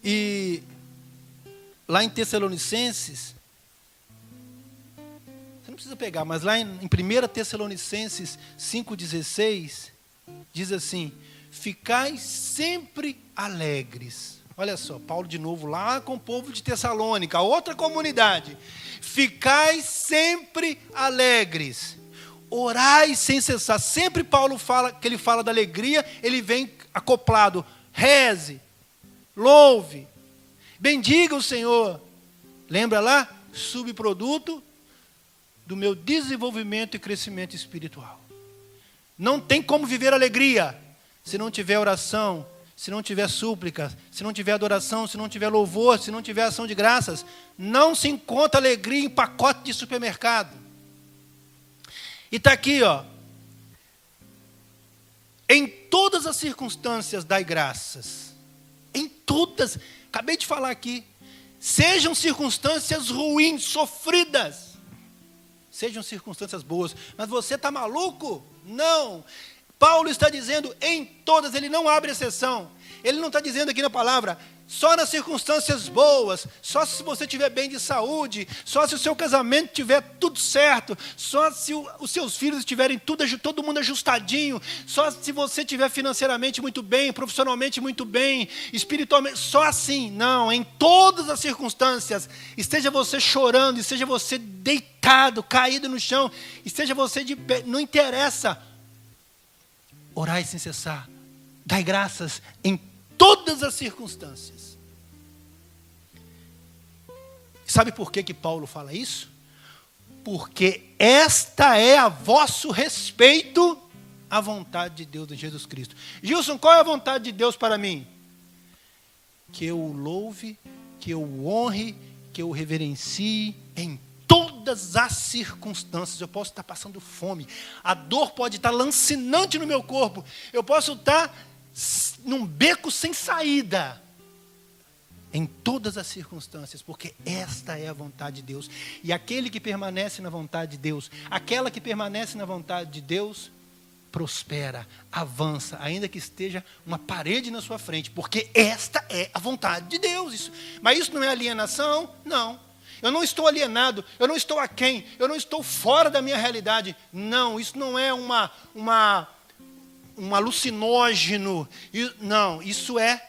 E lá em Tessalonicenses, você não precisa pegar, mas lá em 1 Tessalonicenses 5,16, diz assim: ficai sempre alegres. Olha só, Paulo de novo lá com o povo de Tessalônica, outra comunidade. Ficai sempre alegres, orai sem cessar. Sempre Paulo fala, que ele fala da alegria, ele vem acoplado. Reze, louve, bendiga o Senhor. Lembra lá? Subproduto do meu desenvolvimento e crescimento espiritual. Não tem como viver alegria se não tiver oração, se não tiver súplica, se não tiver adoração, se não tiver louvor, se não tiver ação de graças. Não se encontra alegria em pacote de supermercado. E está aqui, ó. Em todas as circunstâncias dai graças. Em todas. Acabei de falar aqui. Sejam circunstâncias ruins, sofridas. Sejam circunstâncias boas. Mas você está maluco? Não. Paulo está dizendo em todas, ele não abre exceção. Ele não está dizendo aqui na palavra, só nas circunstâncias boas, só se você estiver bem de saúde, só se o seu casamento estiver tudo certo, só se os seus filhos estiverem todo mundo ajustadinho, só se você estiver financeiramente muito bem, profissionalmente muito bem, espiritualmente, só assim. Não, em todas as circunstâncias, esteja você chorando, esteja você deitado, caído no chão, esteja você de pé, não interessa. Orai sem cessar, dai graças em todas as circunstâncias. Sabe por que Paulo fala isso? Porque esta é a vosso respeito à vontade de Deus em Jesus Cristo. Gilson, qual é a vontade de Deus para mim? Que eu o louve, que eu o honre, que eu o reverencie em todas as circunstâncias. Eu posso estar passando fome, a dor pode estar lancinante no meu corpo, eu posso estar num beco sem saída, em todas as circunstâncias, porque esta é a vontade de Deus. E aquele que permanece na vontade de Deus, aquela que permanece na vontade de Deus, prospera, avança, ainda que esteja uma parede na sua frente, porque esta é a vontade de Deus. Mas isso não é alienação? Não. Eu não estou alienado, eu não estou aquém, eu não estou fora da minha realidade. Não, isso não é um alucinógeno. Não, isso é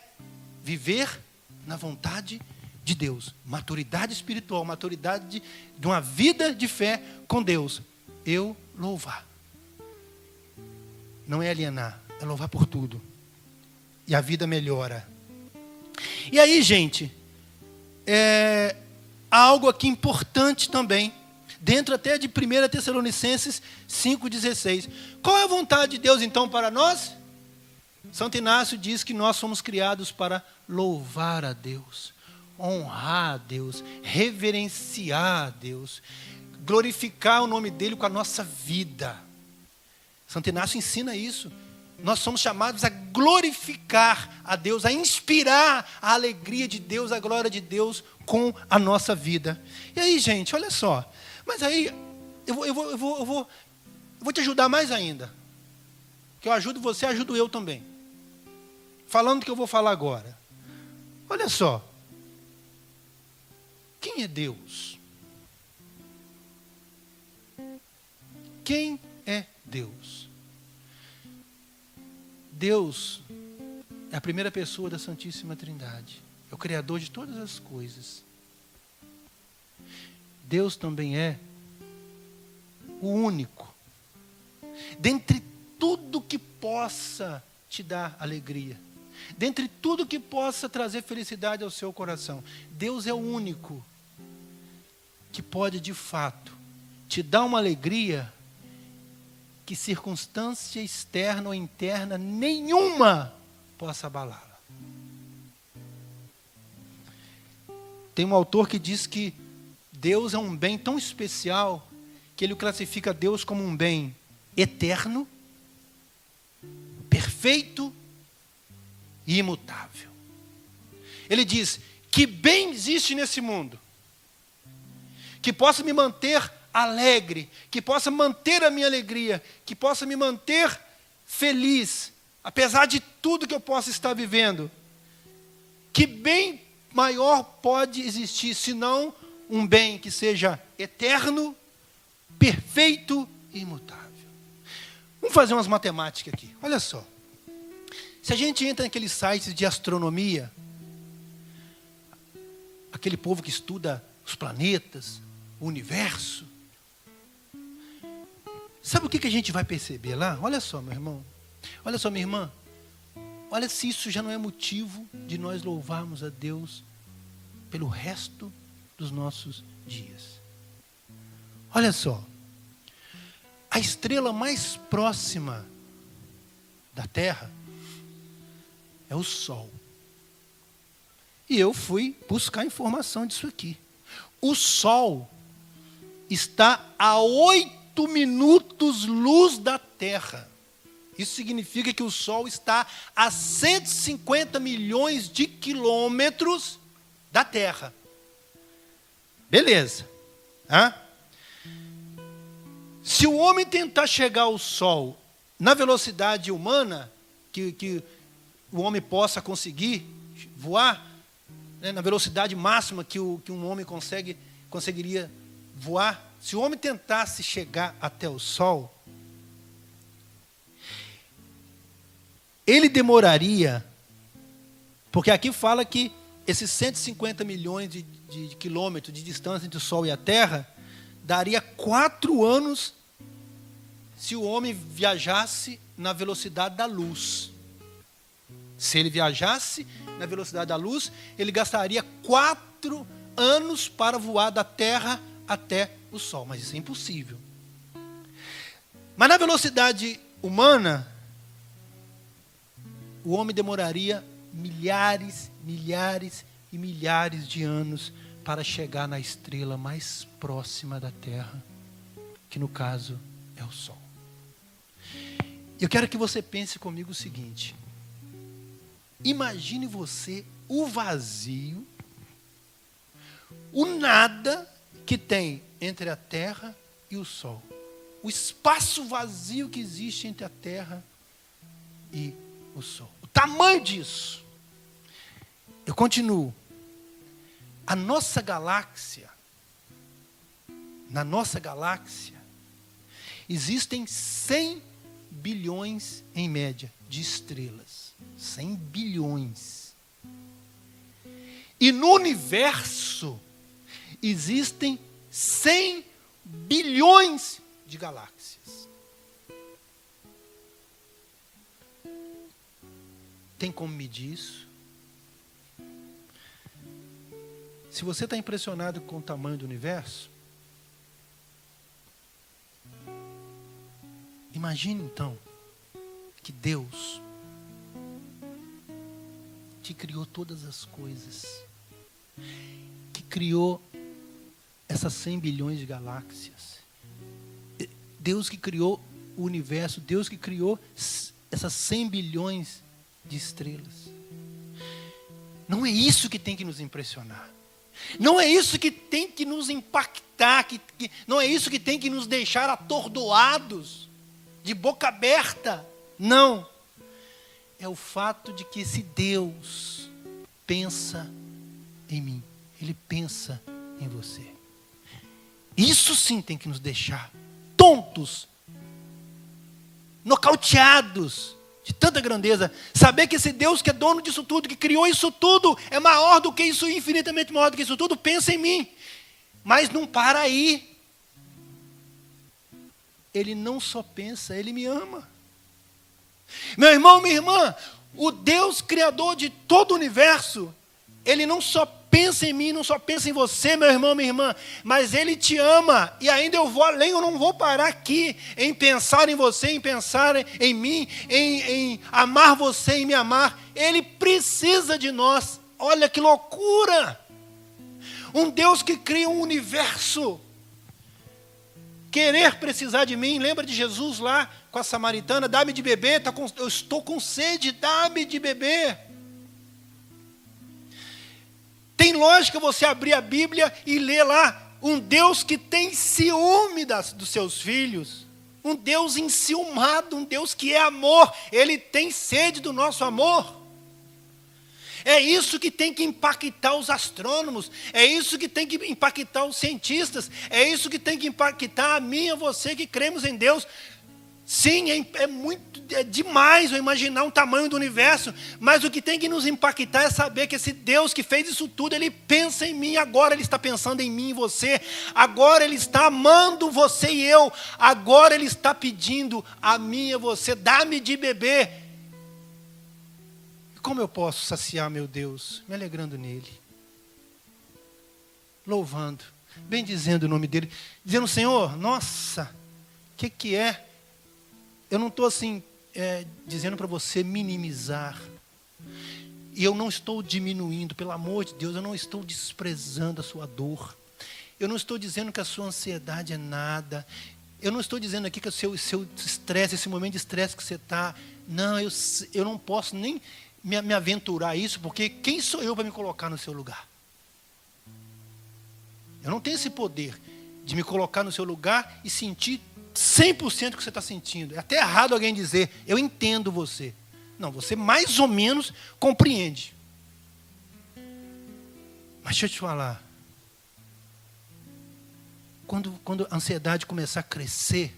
viver na vontade de Deus. Maturidade espiritual, maturidade de uma vida de fé com Deus. Eu louvar. Não é alienar, é louvar por tudo. E a vida melhora. E aí, gente, há algo aqui importante também, dentro até de 1 Tessalonicenses 5,16. Qual é a vontade de Deus, então, para nós? Santo Inácio diz que nós somos criados para louvar a Deus, honrar a Deus, reverenciar a Deus, glorificar o nome dEle com a nossa vida. Santo Inácio ensina isso. Nós somos chamados a glorificar a Deus, a inspirar a alegria de Deus, a glória de Deus com a nossa vida. E aí, gente, olha só. Mas aí, eu vou te ajudar mais ainda. Que eu ajudo você, ajudo eu também. Falando do que eu vou falar agora. Olha só. Quem é Deus? Quem é Deus? Deus é a primeira pessoa da Santíssima Trindade. É o Criador de todas as coisas. Deus também é o único. Dentre tudo que possa te dar alegria, dentre tudo que possa trazer felicidade ao seu coração, Deus é o único que pode de fato te dar uma alegria que circunstância externa ou interna nenhuma possa abalá-la. Tem um autor que diz que Deus é um bem tão especial que ele classifica Deus como um bem eterno, perfeito e imutável. Ele diz: que bem existe nesse mundo que possa me manter alegre, que possa manter a minha alegria, que possa me manter feliz, apesar de tudo que eu possa estar vivendo. Que bem maior pode existir, senão um bem que seja eterno, perfeito e imutável. Vamos fazer umas matemáticas aqui. Olha só. Se a gente entra naqueles sites de astronomia, aquele povo que estuda os planetas, o universo, sabe o que a gente vai perceber lá? Olha só, meu irmão. Olha só, minha irmã. Olha se isso já não é motivo de nós louvarmos a Deus pelo resto dos nossos dias. Olha só. A estrela mais próxima da Terra é o Sol. E eu fui buscar informação disso aqui. O Sol está a 8 minutos-luz da Terra. Isso significa que o Sol está a 150 milhões de quilômetros da Terra. Beleza. Se o homem tentar chegar ao Sol na velocidade humana, que o homem possa conseguir voar, né, na velocidade máxima que um homem conseguiria voar, se o homem tentasse chegar até o Sol, ele demoraria, porque aqui fala que esses 150 milhões de quilômetros de distância entre o Sol e a Terra, daria 4 anos se o homem viajasse na velocidade da luz. Se ele viajasse na velocidade da luz, ele gastaria 4 anos para voar da Terra até o Sol. Mas isso é impossível. Mas na velocidade humana, o homem demoraria milhares e milhares de anos para chegar na estrela mais próxima da Terra, que no caso é o Sol. Eu quero que você pense comigo o seguinte: imagine você o vazio, o nada que tem entre a Terra e o Sol. O espaço vazio que existe entre a Terra e o Sol. O tamanho disso. Eu continuo. Na nossa galáxia, existem 100 bilhões, em média, de estrelas. 100 bilhões. E no universo, existem 100 bilhões de galáxias. Tem como medir isso? Se você está impressionado com o tamanho do universo, imagine então que Deus que criou todas as coisas, que criou essas 100 bilhões de galáxias, Deus que criou o universo, Deus que criou essas 100 bilhões de estrelas. Não é isso que tem que nos impressionar. Não é isso que tem que nos impactar, não é isso que tem que nos deixar atordoados, de boca aberta. Não. É o fato de que esse Deus pensa em mim. Ele pensa em você. Isso sim tem que nos deixar tontos, nocauteados de tanta grandeza. Saber que esse Deus que é dono disso tudo, que criou isso tudo, é maior do que isso, infinitamente maior do que isso tudo, pensa em mim. Mas não para aí. Ele não só pensa, Ele me ama. Meu irmão, minha irmã, o Deus criador de todo o universo, Ele não só pensa em mim, não só pensa em você, meu irmão, minha irmã, mas Ele te ama. E ainda eu vou além, eu não vou parar aqui em pensar em você, em pensar em mim, em amar você, em me amar. Ele precisa de nós. Olha que loucura! Um Deus que cria um universo, querer precisar de mim. Lembra de Jesus lá com a samaritana? Dá-me de beber, eu estou com sede, dá-me de beber. Tem lógica você abrir a Bíblia e ler lá um Deus que tem ciúme dos seus filhos, um Deus enciumado, um Deus que é amor. Ele tem sede do nosso amor. É isso que tem que impactar os astrônomos, é isso que tem que impactar os cientistas, é isso que tem que impactar a mim e a você que cremos em Deus. Sim, é demais eu imaginar o tamanho do universo, mas o que tem que nos impactar é saber que esse Deus que fez isso tudo, Ele pensa em mim, agora Ele está pensando em mim e você, agora Ele está amando você e eu, agora Ele está pedindo a mim e a você, dá-me de beber. Como eu posso saciar meu Deus? Me alegrando nele, louvando, bendizendo o nome dele, dizendo: Senhor, nossa, o que é? Eu não estou assim, dizendo para você minimizar, e eu não estou diminuindo, pelo amor de Deus, eu não estou desprezando a sua dor, eu não estou dizendo que a sua ansiedade é nada, eu não estou dizendo aqui que o seu estresse, esse momento de estresse que você está, não, eu não posso nem me aventurar a isso, porque quem sou eu para me colocar no seu lugar? Eu não tenho esse poder de me colocar no seu lugar e sentir 100% o que você está sentindo. É até errado alguém dizer, eu entendo você. Não, você mais ou menos compreende. Mas deixa eu te falar, quando a ansiedade começar a crescer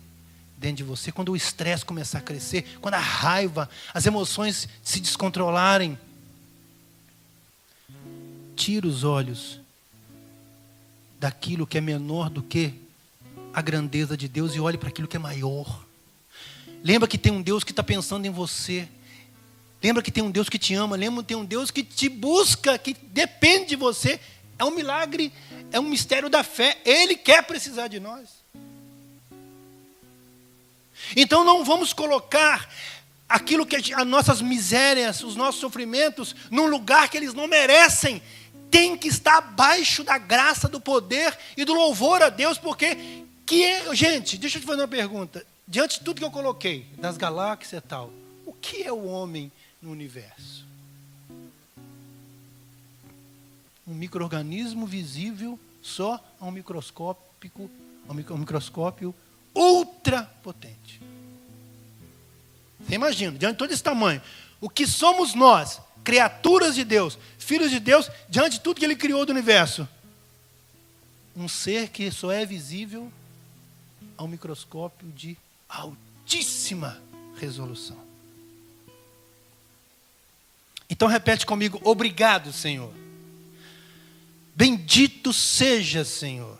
dentro de você, quando o estresse começar a crescer, quando a raiva, as emoções se descontrolarem, tira os olhos daquilo que é menor do que a grandeza de Deus e olhe para aquilo que é maior. Lembra que tem um Deus que está pensando em você. Lembra que tem um Deus que te ama. Lembra que tem um Deus que te busca, que depende de você. É um milagre, é um mistério da fé. Ele quer precisar de nós. Então não vamos colocar aquilo que as nossas misérias, os nossos sofrimentos, num lugar que eles não merecem. Tem que estar abaixo da graça, do poder e do louvor a Deus, porque gente, deixa eu te fazer uma pergunta. Diante de tudo que eu coloquei, das galáxias e tal, o que é o homem no universo? Um micro-organismo visível só a um microscópio ultra potente. Você imagina, diante de todo esse tamanho, o que somos nós, criaturas de Deus, filhos de Deus, diante de tudo que Ele criou do universo? Um ser que só é visível a um microscópio de altíssima resolução. Então repete comigo: obrigado, Senhor. Bendito seja, Senhor.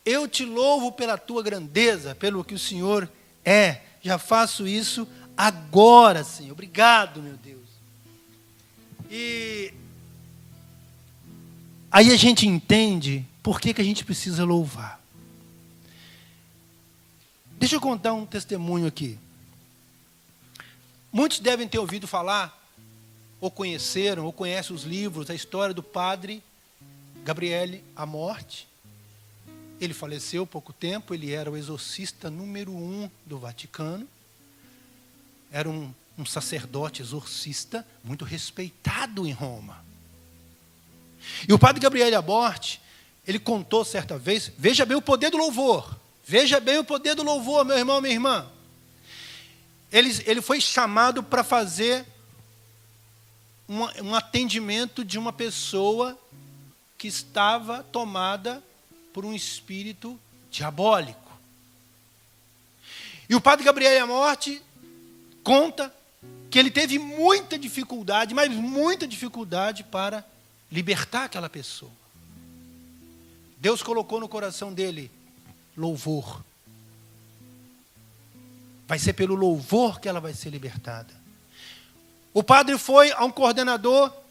Eu te louvo pela tua grandeza, pelo que o Senhor é. Já faço isso agora, Senhor. Obrigado, meu Deus. E aí a gente entende por que a gente precisa louvar. Deixa eu contar um testemunho aqui. Muitos devem ter ouvido falar, ou conheceram, ou conhecem os livros, a história do padre Gabriele Amorth. Ele faleceu há pouco tempo, ele era o exorcista número 1 do Vaticano. Era um sacerdote exorcista muito respeitado em Roma. E o padre Gabriele Amorth, ele contou certa vez, veja bem o poder do louvor. Veja bem o poder do louvor, meu irmão, minha irmã. Ele foi chamado para fazer um atendimento de uma pessoa que estava tomada por um espírito diabólico. E o padre Gabriel Amorth conta que ele teve muita dificuldade, mas muita dificuldade para libertar aquela pessoa. Deus colocou no coração dele louvor. Vai ser pelo louvor que ela vai ser libertada. O padre foi a um coordenador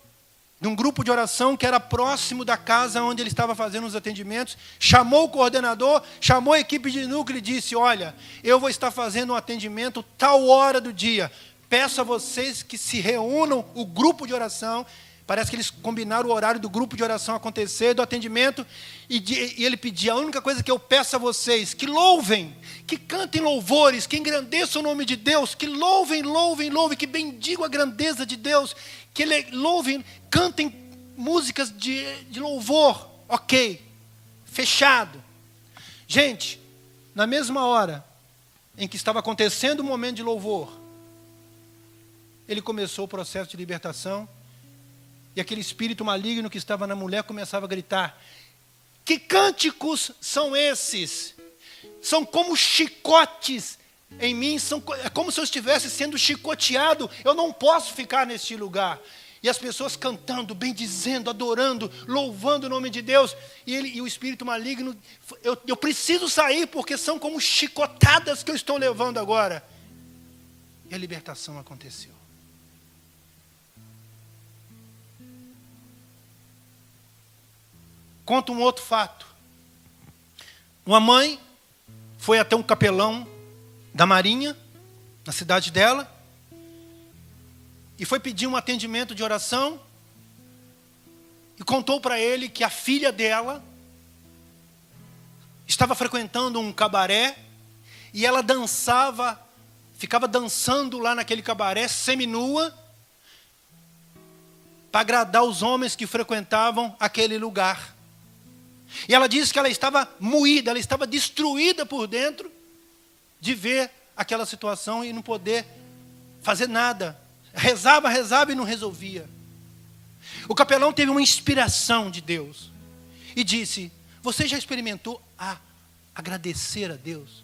de um grupo de oração que era próximo da casa onde ele estava fazendo os atendimentos, chamou o coordenador, chamou a equipe de núcleo e disse: olha, eu vou estar fazendo um atendimento tal hora do dia, peço a vocês que se reúnam, o grupo de oração. Parece que eles combinaram o horário do grupo de oração acontecer, do atendimento, e ele pedia: a única coisa que eu peço a vocês, que louvem, que cantem louvores, que engrandeçam o nome de Deus, que louvem, que bendigam a grandeza de Deus, que louvem, cantem músicas de louvor. Ok, fechado. Gente, na mesma hora em que estava acontecendo o momento de louvor, ele começou o processo de libertação. E aquele espírito maligno que estava na mulher começava a gritar: que cânticos são esses? São como chicotes em mim, é como se eu estivesse sendo chicoteado, eu não posso ficar neste lugar. E as pessoas cantando, bendizendo, adorando, louvando o nome de Deus. E o espírito maligno: eu preciso sair porque são como chicotadas que eu estou levando agora. E a libertação aconteceu. Conta um outro fato. Uma mãe foi até um capelão da Marinha, na cidade dela, e foi pedir um atendimento de oração, e contou para ele que a filha dela estava frequentando um cabaré, e ela dançava, ficava dançando lá naquele cabaré, seminua, para agradar os homens que frequentavam aquele lugar. E ela disse que ela estava moída, ela estava destruída por dentro de ver aquela situação e não poder fazer nada. Rezava e não resolvia. O capelão teve uma inspiração de Deus e disse: você já experimentou agradecer a Deus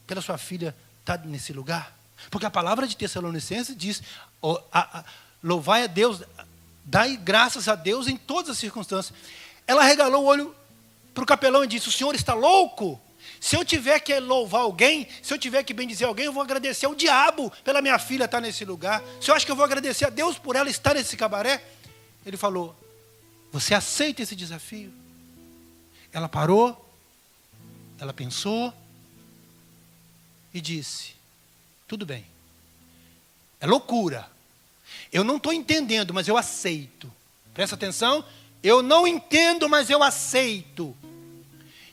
pela sua filha estar nesse lugar? Porque a palavra de Tessalonicenses diz: louvai a Deus, dai graças a Deus em todas as circunstâncias. Ela regalou o olho para o capelão e disse: o senhor está louco? Se eu tiver que louvar alguém, se eu tiver que bendizer alguém, eu vou agradecer ao diabo pela minha filha estar nesse lugar. O senhor acha que eu vou agradecer a Deus por ela estar nesse cabaré? Ele falou: você aceita esse desafio? Ela parou, ela pensou e disse: tudo bem, é loucura, eu não estou entendendo, mas eu aceito. Presta atenção. Eu não entendo, mas eu aceito.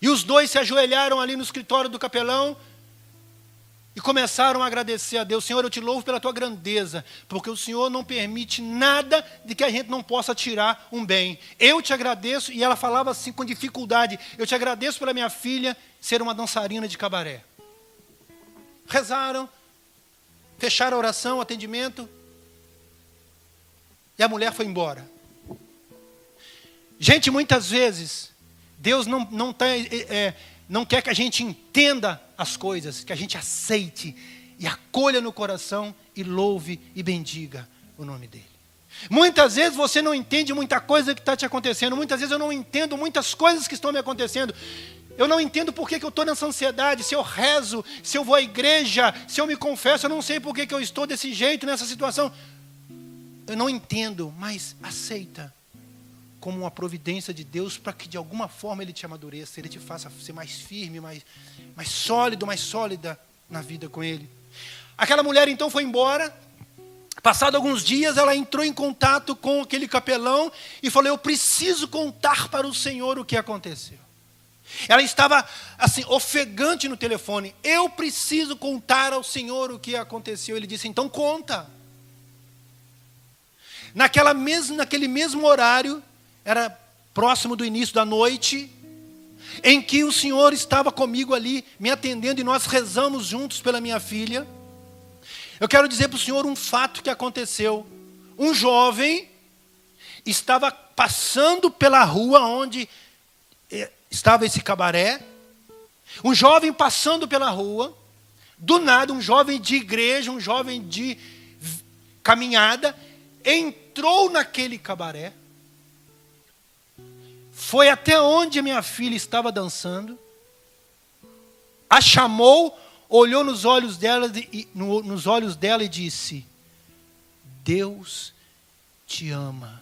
E os dois se ajoelharam ali no escritório do capelão e começaram a agradecer a Deus. Senhor, eu te louvo pela tua grandeza, porque o Senhor não permite nada de que a gente não possa tirar um bem. Eu te agradeço, e ela falava assim com dificuldade: eu te agradeço pela minha filha ser uma dançarina de cabaré. Rezaram, fecharam a oração, o atendimento, e a mulher foi embora. Gente, muitas vezes, Deus não quer que a gente entenda as coisas, que a gente aceite e acolha no coração e louve e bendiga o nome dele. Muitas vezes você não entende muita coisa que está te acontecendo, muitas vezes eu não entendo muitas coisas que estão me acontecendo. Eu não entendo por que eu estou nessa ansiedade, se eu rezo, se eu vou à igreja, se eu me confesso, eu não sei por que eu estou desse jeito, nessa situação. Eu não entendo, mas aceita como uma providência de Deus para que de alguma forma Ele te amadureça, Ele te faça ser mais firme, mais sólido, mais sólida na vida com Ele. Aquela mulher então foi embora. Passado alguns dias, ela entrou em contato com aquele capelão e falou: eu preciso contar para o Senhor o que aconteceu. Ela estava assim, ofegante no telefone: eu preciso contar ao Senhor o que aconteceu. Ele disse: então conta. Naquele mesmo horário, era próximo do início da noite, em que o Senhor estava comigo ali, me atendendo, e nós rezamos juntos pela minha filha. Eu quero dizer para o Senhor um fato que aconteceu. Um jovem passando pela rua onde estava esse cabaré. Um jovem passando pela rua. Do nada, um jovem de igreja, um jovem de caminhada, entrou naquele cabaré. Foi até onde a minha filha estava dançando. A chamou, olhou nos olhos dela e disse: Deus te ama.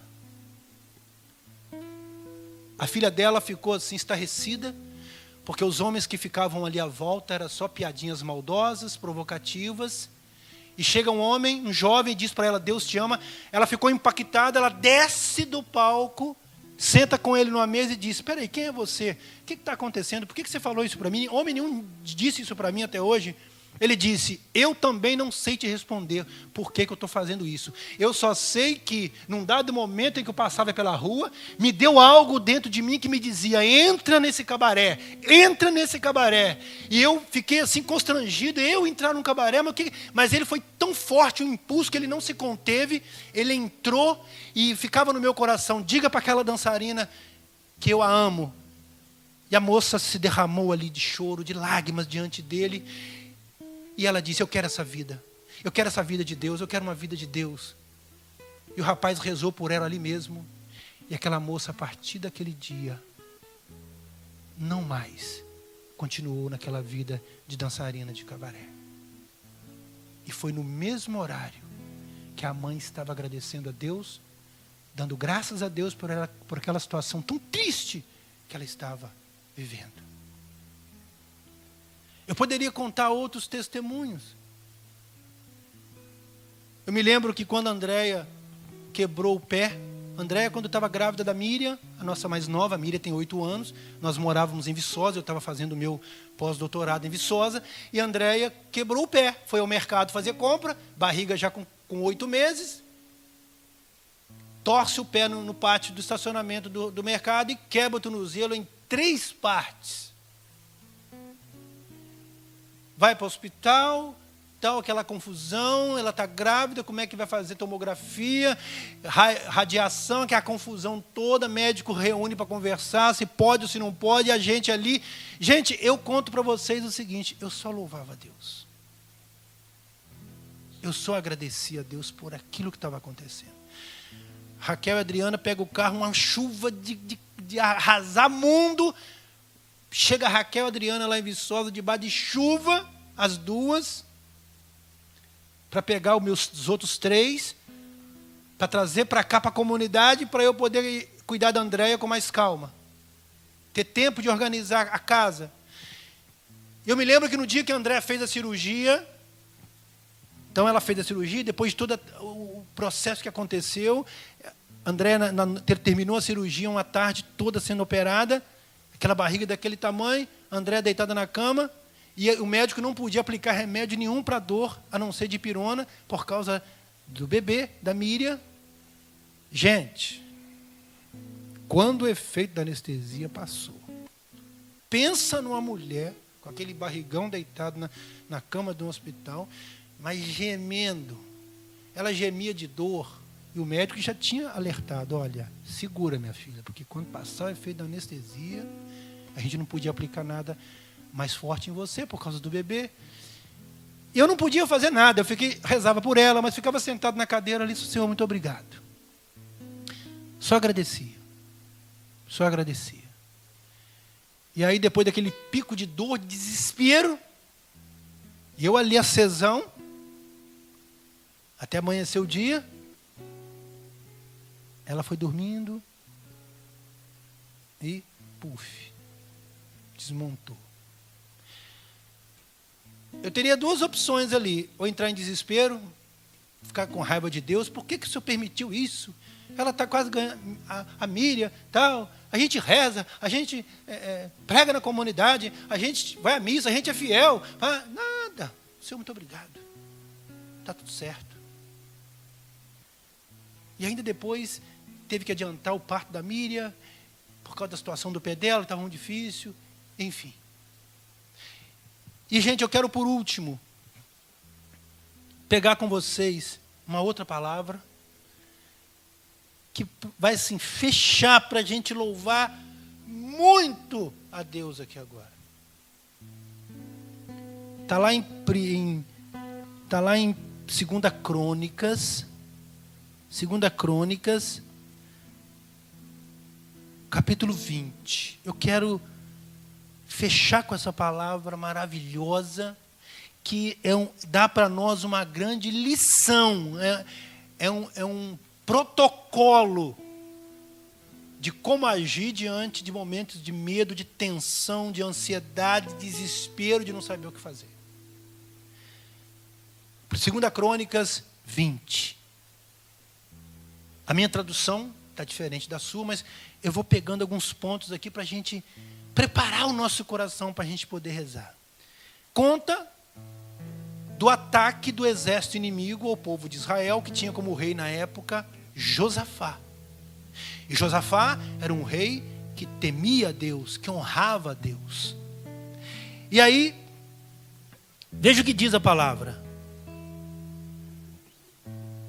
A filha dela ficou assim estarrecida, porque os homens que ficavam ali à volta eram só piadinhas maldosas, provocativas. E chega um homem, um jovem, e diz para ela: Deus te ama. Ela ficou impactada, ela desce do palco, senta com ele numa mesa e diz: espera aí, quem é você? O que está acontecendo? Por que você falou isso para mim? Homem nenhum disse isso para mim até hoje. Ele disse: eu também não sei te responder por que eu estou fazendo isso. Eu só sei que, num dado momento em que eu passava pela rua, me deu algo dentro de mim que me dizia: entra nesse cabaré, entra nesse cabaré. E eu fiquei assim constrangido, eu entrar num cabaré, mas ele foi tão forte, um impulso, que ele não se conteve, ele entrou e ficava no meu coração: diga para aquela dançarina que eu a amo. E a moça se derramou ali de choro, de lágrimas diante dele. E ela disse: eu quero essa vida. Eu quero essa vida de Deus. Eu quero uma vida de Deus. E o rapaz rezou por ela ali mesmo. E aquela moça, a partir daquele dia, não mais continuou naquela vida de dançarina de cabaré. E foi no mesmo horário que a mãe estava agradecendo a Deus, dando graças a Deus por aquela situação tão triste que ela estava vivendo. Eu poderia contar outros testemunhos. Eu me lembro que quando a Andréia quebrou o pé, a Andréia, quando estava grávida da Miriam, a nossa mais nova, a Miriam tem 8 anos, nós morávamos em Viçosa, eu estava fazendo o meu pós-doutorado em Viçosa, e a Andréia quebrou o pé, foi ao mercado fazer compra, barriga já com 8 meses, torce o pé no pátio do estacionamento do mercado e quebra o tornozelo em 3 partes. Vai para o hospital, tal, aquela confusão, ela está grávida, como é que vai fazer tomografia, radiação, que é a confusão toda, médico reúne para conversar, se pode ou se não pode, a gente ali. Gente, eu conto para vocês o seguinte: eu só louvava a Deus. Eu só agradecia a Deus por aquilo que estava acontecendo. Raquel e Adriana pegam o carro, uma chuva de arrasar mundo. Chega a Raquel e Adriana lá em Viçosa, debaixo de chuva, as duas, para pegar os outros 3, para trazer para cá, para a comunidade, para eu poder cuidar da Andréia com mais calma. Ter tempo de organizar a casa. Eu me lembro que no dia que a Andréia fez a cirurgia, então ela fez a cirurgia, depois de todo o processo que aconteceu, a Andréia terminou a cirurgia uma tarde toda sendo operada, aquela barriga daquele tamanho, a Andréia deitada na cama, e o médico não podia aplicar remédio nenhum para dor, a não ser dipirona, por causa do bebê, da Miriam. Gente, quando o efeito da anestesia passou, pensa numa mulher com aquele barrigão deitado na cama de um hospital, mas gemendo. Ela gemia de dor, e o médico já tinha alertado: olha, segura, minha filha, porque quando passar o efeito da anestesia, a gente não podia aplicar nada mais forte em você por causa do bebê. E eu não podia fazer nada, rezava por ela, mas ficava sentado na cadeira ali: Senhor, muito obrigado. Só agradecia. Só agradecia. E aí, depois daquele pico de dor, de desespero, e eu ali acesão, até amanhecer o dia, ela foi dormindo e, puf, desmontou. Eu teria 2 opções ali: ou entrar em desespero, ficar com raiva de Deus. Por que o Senhor permitiu isso? Ela está quase ganhando, a Miriam, tal. A gente reza, a gente prega na comunidade, a gente vai à missa, a gente é fiel. Nada. Senhor, muito obrigado. Está tudo certo. E ainda depois teve que adiantar o parto da Miriam, por causa da situação do pé dela, que estava muito difícil. Enfim. E, gente, eu quero, por último, pegar com vocês uma outra palavra que vai assim, fechar para a gente louvar muito a Deus aqui agora. Está lá em 2 Crônicas, capítulo 20. Eu quero fechar com essa palavra maravilhosa, que dá para nós uma grande lição, é um protocolo de como agir diante de momentos de medo, de tensão, de ansiedade, de desespero, de não saber o que fazer. 2 Crônicas 20. A minha tradução está diferente da sua, mas eu vou pegando alguns pontos aqui para a gente preparar o nosso coração para a gente poder rezar. Conta do ataque do exército inimigo ao povo de Israel, que tinha como rei na época Josafá. E Josafá era um rei que temia a Deus, que honrava a Deus. E aí, veja o que diz a palavra.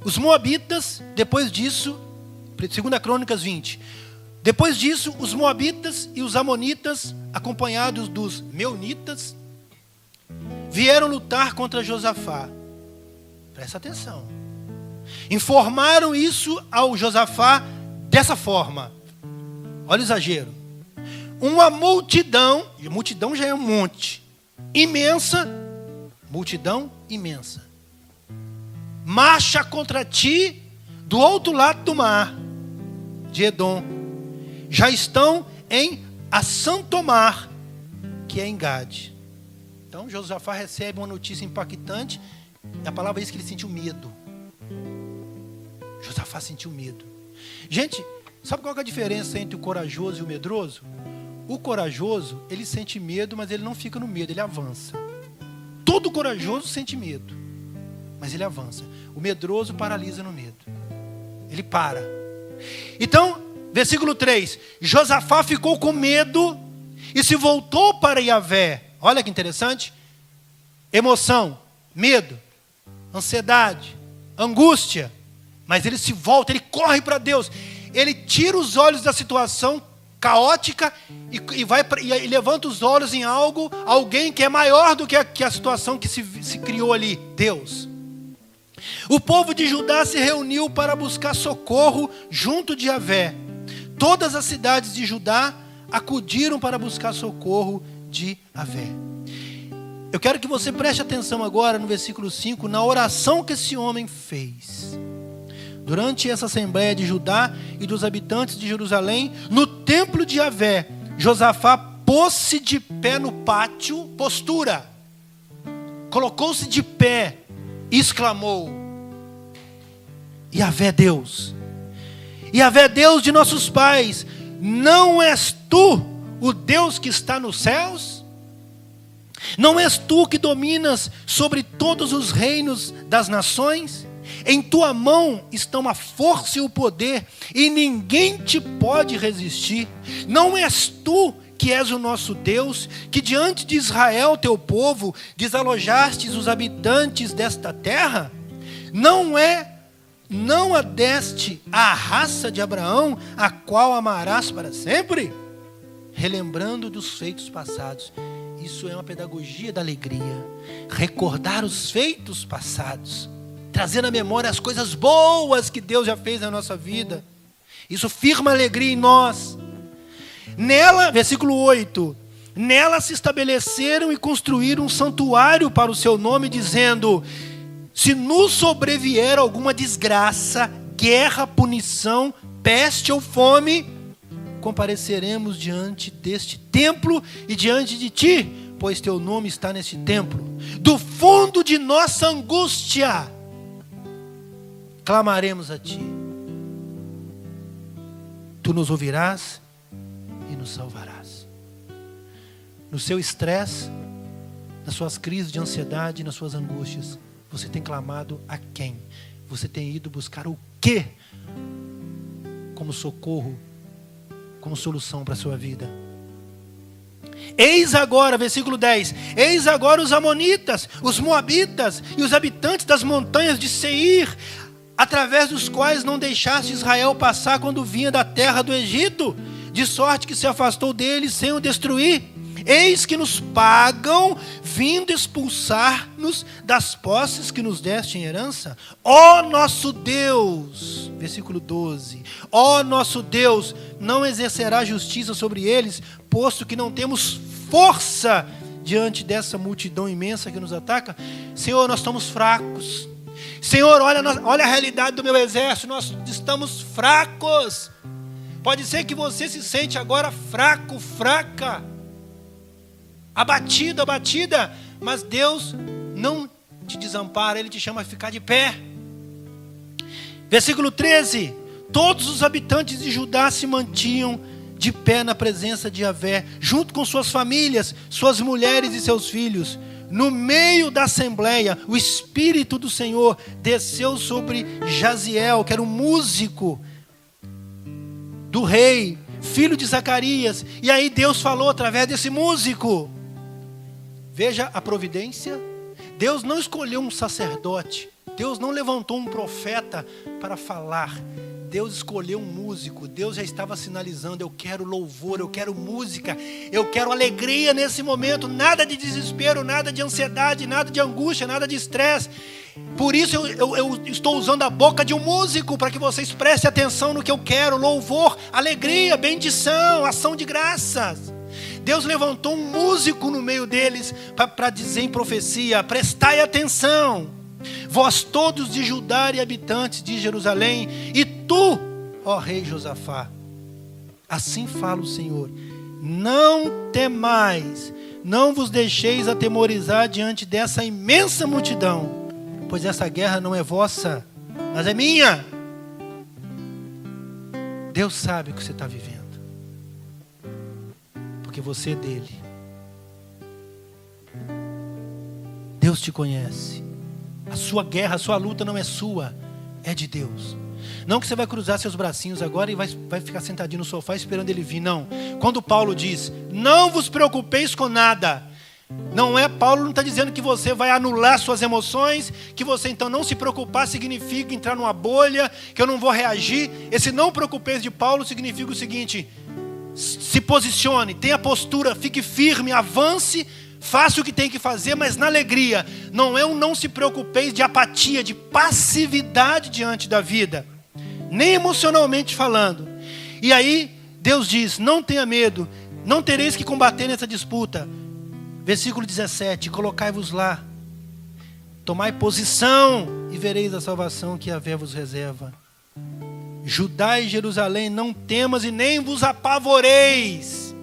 Os moabitas, depois disso, 2 Crônicas 20, depois disso, os moabitas e os amonitas, acompanhados dos meunitas, vieram lutar contra Josafá. Presta atenção. Informaram isso ao Josafá dessa forma. Olha o exagero. Uma multidão já é um monte, multidão imensa, marcha contra ti do outro lado do mar, de Edom. Já estão em Assantomar, que é em Gade. Então Josafá recebe uma notícia impactante, e a palavra diz que ele sentiu medo. Josafá sentiu medo. Gente, sabe qual é a diferença entre o corajoso e o medroso? O corajoso, ele sente medo, mas ele não fica no medo, ele avança. Todo corajoso sente medo, mas ele avança. O medroso paralisa no medo. Ele para. Então, versículo 3. Josafá ficou com medo e se voltou para Yahvé. Olha que interessante. Emoção, medo, ansiedade, angústia. Mas ele se volta, ele corre para Deus. Ele tira os olhos da situação caótica e levanta os olhos em alguém que é maior do que a situação que se criou ali, Deus. O povo de Judá se reuniu para buscar socorro junto de Yahvé. Todas as cidades de Judá acudiram para buscar socorro de Yahvé. Eu quero que você preste atenção agora no versículo 5, na oração que esse homem fez. Durante essa assembleia de Judá e dos habitantes de Jerusalém, no templo de Yahvé, Josafá pôs-se de pé no pátio, postura, colocou-se de pé e exclamou: Yahvé Deus, Yahvé Deus de nossos pais, não és tu o Deus que está nos céus? Não és tu que dominas sobre todos os reinos das nações? Em tua mão estão a força e o poder, e ninguém te pode resistir. Não és tu que és o nosso Deus, que diante de Israel, teu povo, desalojastes os habitantes desta terra? Não adeste a raça de Abraão, a qual amarás para sempre? Relembrando dos feitos passados. Isso é uma pedagogia da alegria. Recordar os feitos passados. Trazer na memória as coisas boas que Deus já fez na nossa vida. Isso firma alegria em nós. Nela, versículo 8. Nela se estabeleceram e construíram um santuário para o seu nome, dizendo: se nos sobrevier alguma desgraça, guerra, punição, peste ou fome, compareceremos diante deste templo e diante de ti, pois teu nome está neste templo. Do fundo de nossa angústia, clamaremos a ti. Tu nos ouvirás e nos salvarás. No seu estresse, nas suas crises de ansiedade, nas suas angústias, você tem clamado a quem? Você tem ido buscar o quê como socorro, como solução para a sua vida? Eis agora, versículo 10, eis agora os amonitas, os moabitas e os habitantes das montanhas de Seir através dos quais não deixaste Israel passar quando vinha da terra do Egito, de sorte que se afastou deles sem o destruir. Eis que nos pagam, vindo expulsar-nos das posses que nos deste em herança. Ó nosso Deus, versículo 12, ó nosso Deus, não exercerá justiça sobre eles, posto que não temos força diante dessa multidão imensa que nos ataca. Senhor, nós estamos fracos. Senhor, olha a realidade do meu exército, nós estamos fracos. Pode ser que você se sente agora fraco, fraca, abatido, abatida, mas Deus não te desampara, Ele te chama a ficar de pé. Versículo 13, todos os habitantes de Judá se mantinham de pé na presença de Yahvé, junto com suas famílias, suas mulheres e seus filhos. No meio da assembleia, o Espírito do Senhor desceu sobre Jaziel, que era um músico do rei, filho de Zacarias. E aí Deus falou através desse músico. Veja a providência. Deus não escolheu um sacerdote. Deus não levantou um profeta para falar. Deus escolheu um músico. Deus já estava sinalizando: eu quero louvor, eu quero música, eu quero alegria nesse momento. Nada de desespero, nada de ansiedade, nada de angústia, nada de estresse. Por isso eu estou usando a boca de um músico, para que vocês prestem atenção no que eu quero: louvor, alegria, bendição, ação de graças. Deus levantou um músico no meio deles para dizer em profecia: prestai atenção, vós todos de Judá e habitantes de Jerusalém, e tu, ó rei Josafá, assim fala o Senhor: não temais, não vos deixeis atemorizar diante dessa imensa multidão, pois essa guerra não é vossa, mas é minha. Deus sabe o que você está vivendo, porque você é dele. Deus te conhece. A sua guerra, a sua luta não é sua, é de Deus. Não que você vai cruzar seus bracinhos agora e vai ficar sentadinho no sofá esperando ele vir, não. Quando Paulo diz: não vos preocupeis com nada, Paulo não está dizendo que você vai anular suas emoções, que você então não se preocupar significa entrar numa bolha, que eu não vou reagir. Esse não preocupeis de Paulo significa o seguinte: se posicione, tenha postura, fique firme, avance, faça o que tem que fazer, mas na alegria. Não é um não se preocupeis de apatia, de passividade diante da vida, nem emocionalmente falando. E aí Deus diz: não tenha medo, não tereis que combater nessa disputa. Versículo 17, colocai-vos lá, tomai posição e vereis a salvação que Yahvé vos reserva. Judá e Jerusalém, não temas e nem vos apavoreis.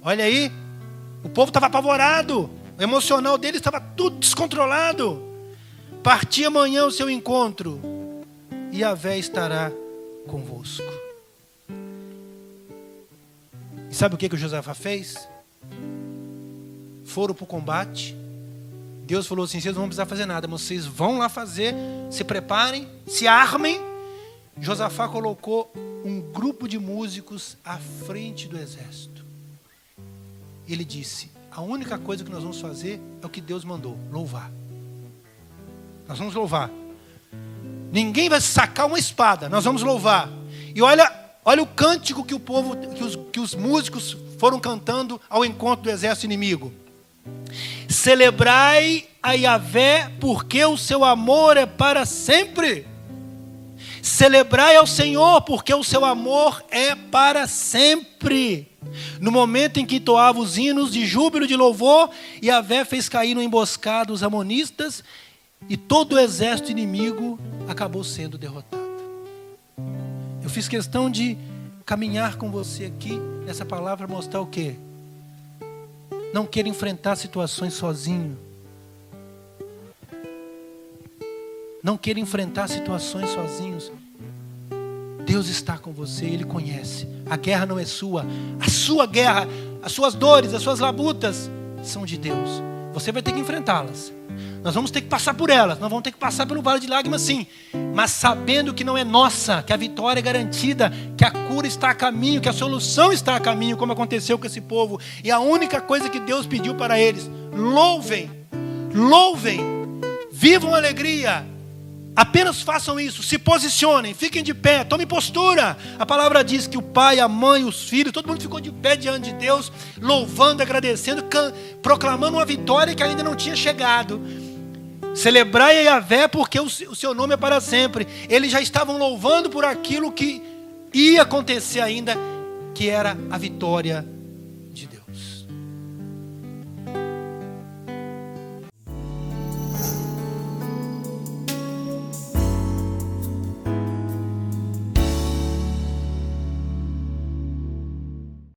Olha aí, o povo estava apavorado, o emocional deles estava tudo descontrolado. Parti amanhã o seu encontro, e Yahvé estará convosco. E sabe o que o Josafá fez? Foram para o combate. Deus falou assim: vocês não vão precisar fazer nada, mas vocês vão lá fazer, se preparem, se armem. Josafá colocou um grupo de músicos à frente do exército. Ele disse: a única coisa que nós vamos fazer é o que Deus mandou, louvar. Nós vamos louvar. Ninguém vai sacar uma espada, nós vamos louvar. E olha o cântico que o povo, que os músicos foram cantando ao encontro do exército inimigo. Celebrai a Yahvé, porque o seu amor é para sempre. Celebrai ao Senhor, porque o seu amor é para sempre. No momento em que entoava os hinos de júbilo, de louvor, Yahvé fez cair no emboscado os amonistas, e todo o exército inimigo acabou sendo derrotado. Eu fiz questão de caminhar com você aqui nessa palavra, mostrar o quê? Não queira enfrentar situações sozinho. Não queira enfrentar situações sozinhos. Deus está com você, Ele conhece. A guerra não é sua. A sua guerra, as suas dores, as suas labutas são de Deus. Você vai ter que enfrentá-las. Nós vamos ter que passar por elas. Nós vamos ter que passar pelo vale de lágrimas, sim. Mas sabendo que não é nossa, que a vitória é garantida, que a cura está a caminho, que a solução está a caminho, como aconteceu com esse povo. E a única coisa que Deus pediu para eles: louvem, louvem, vivam alegria. Apenas façam isso, se posicionem, fiquem de pé, tomem postura. A palavra diz que o pai, a mãe, os filhos, todo mundo ficou de pé diante de Deus, louvando, agradecendo, proclamando uma vitória que ainda não tinha chegado. Celebrai a Yahvé porque o seu nome é para sempre. Eles já estavam louvando por aquilo que ia acontecer ainda, que era a vitória de Deus.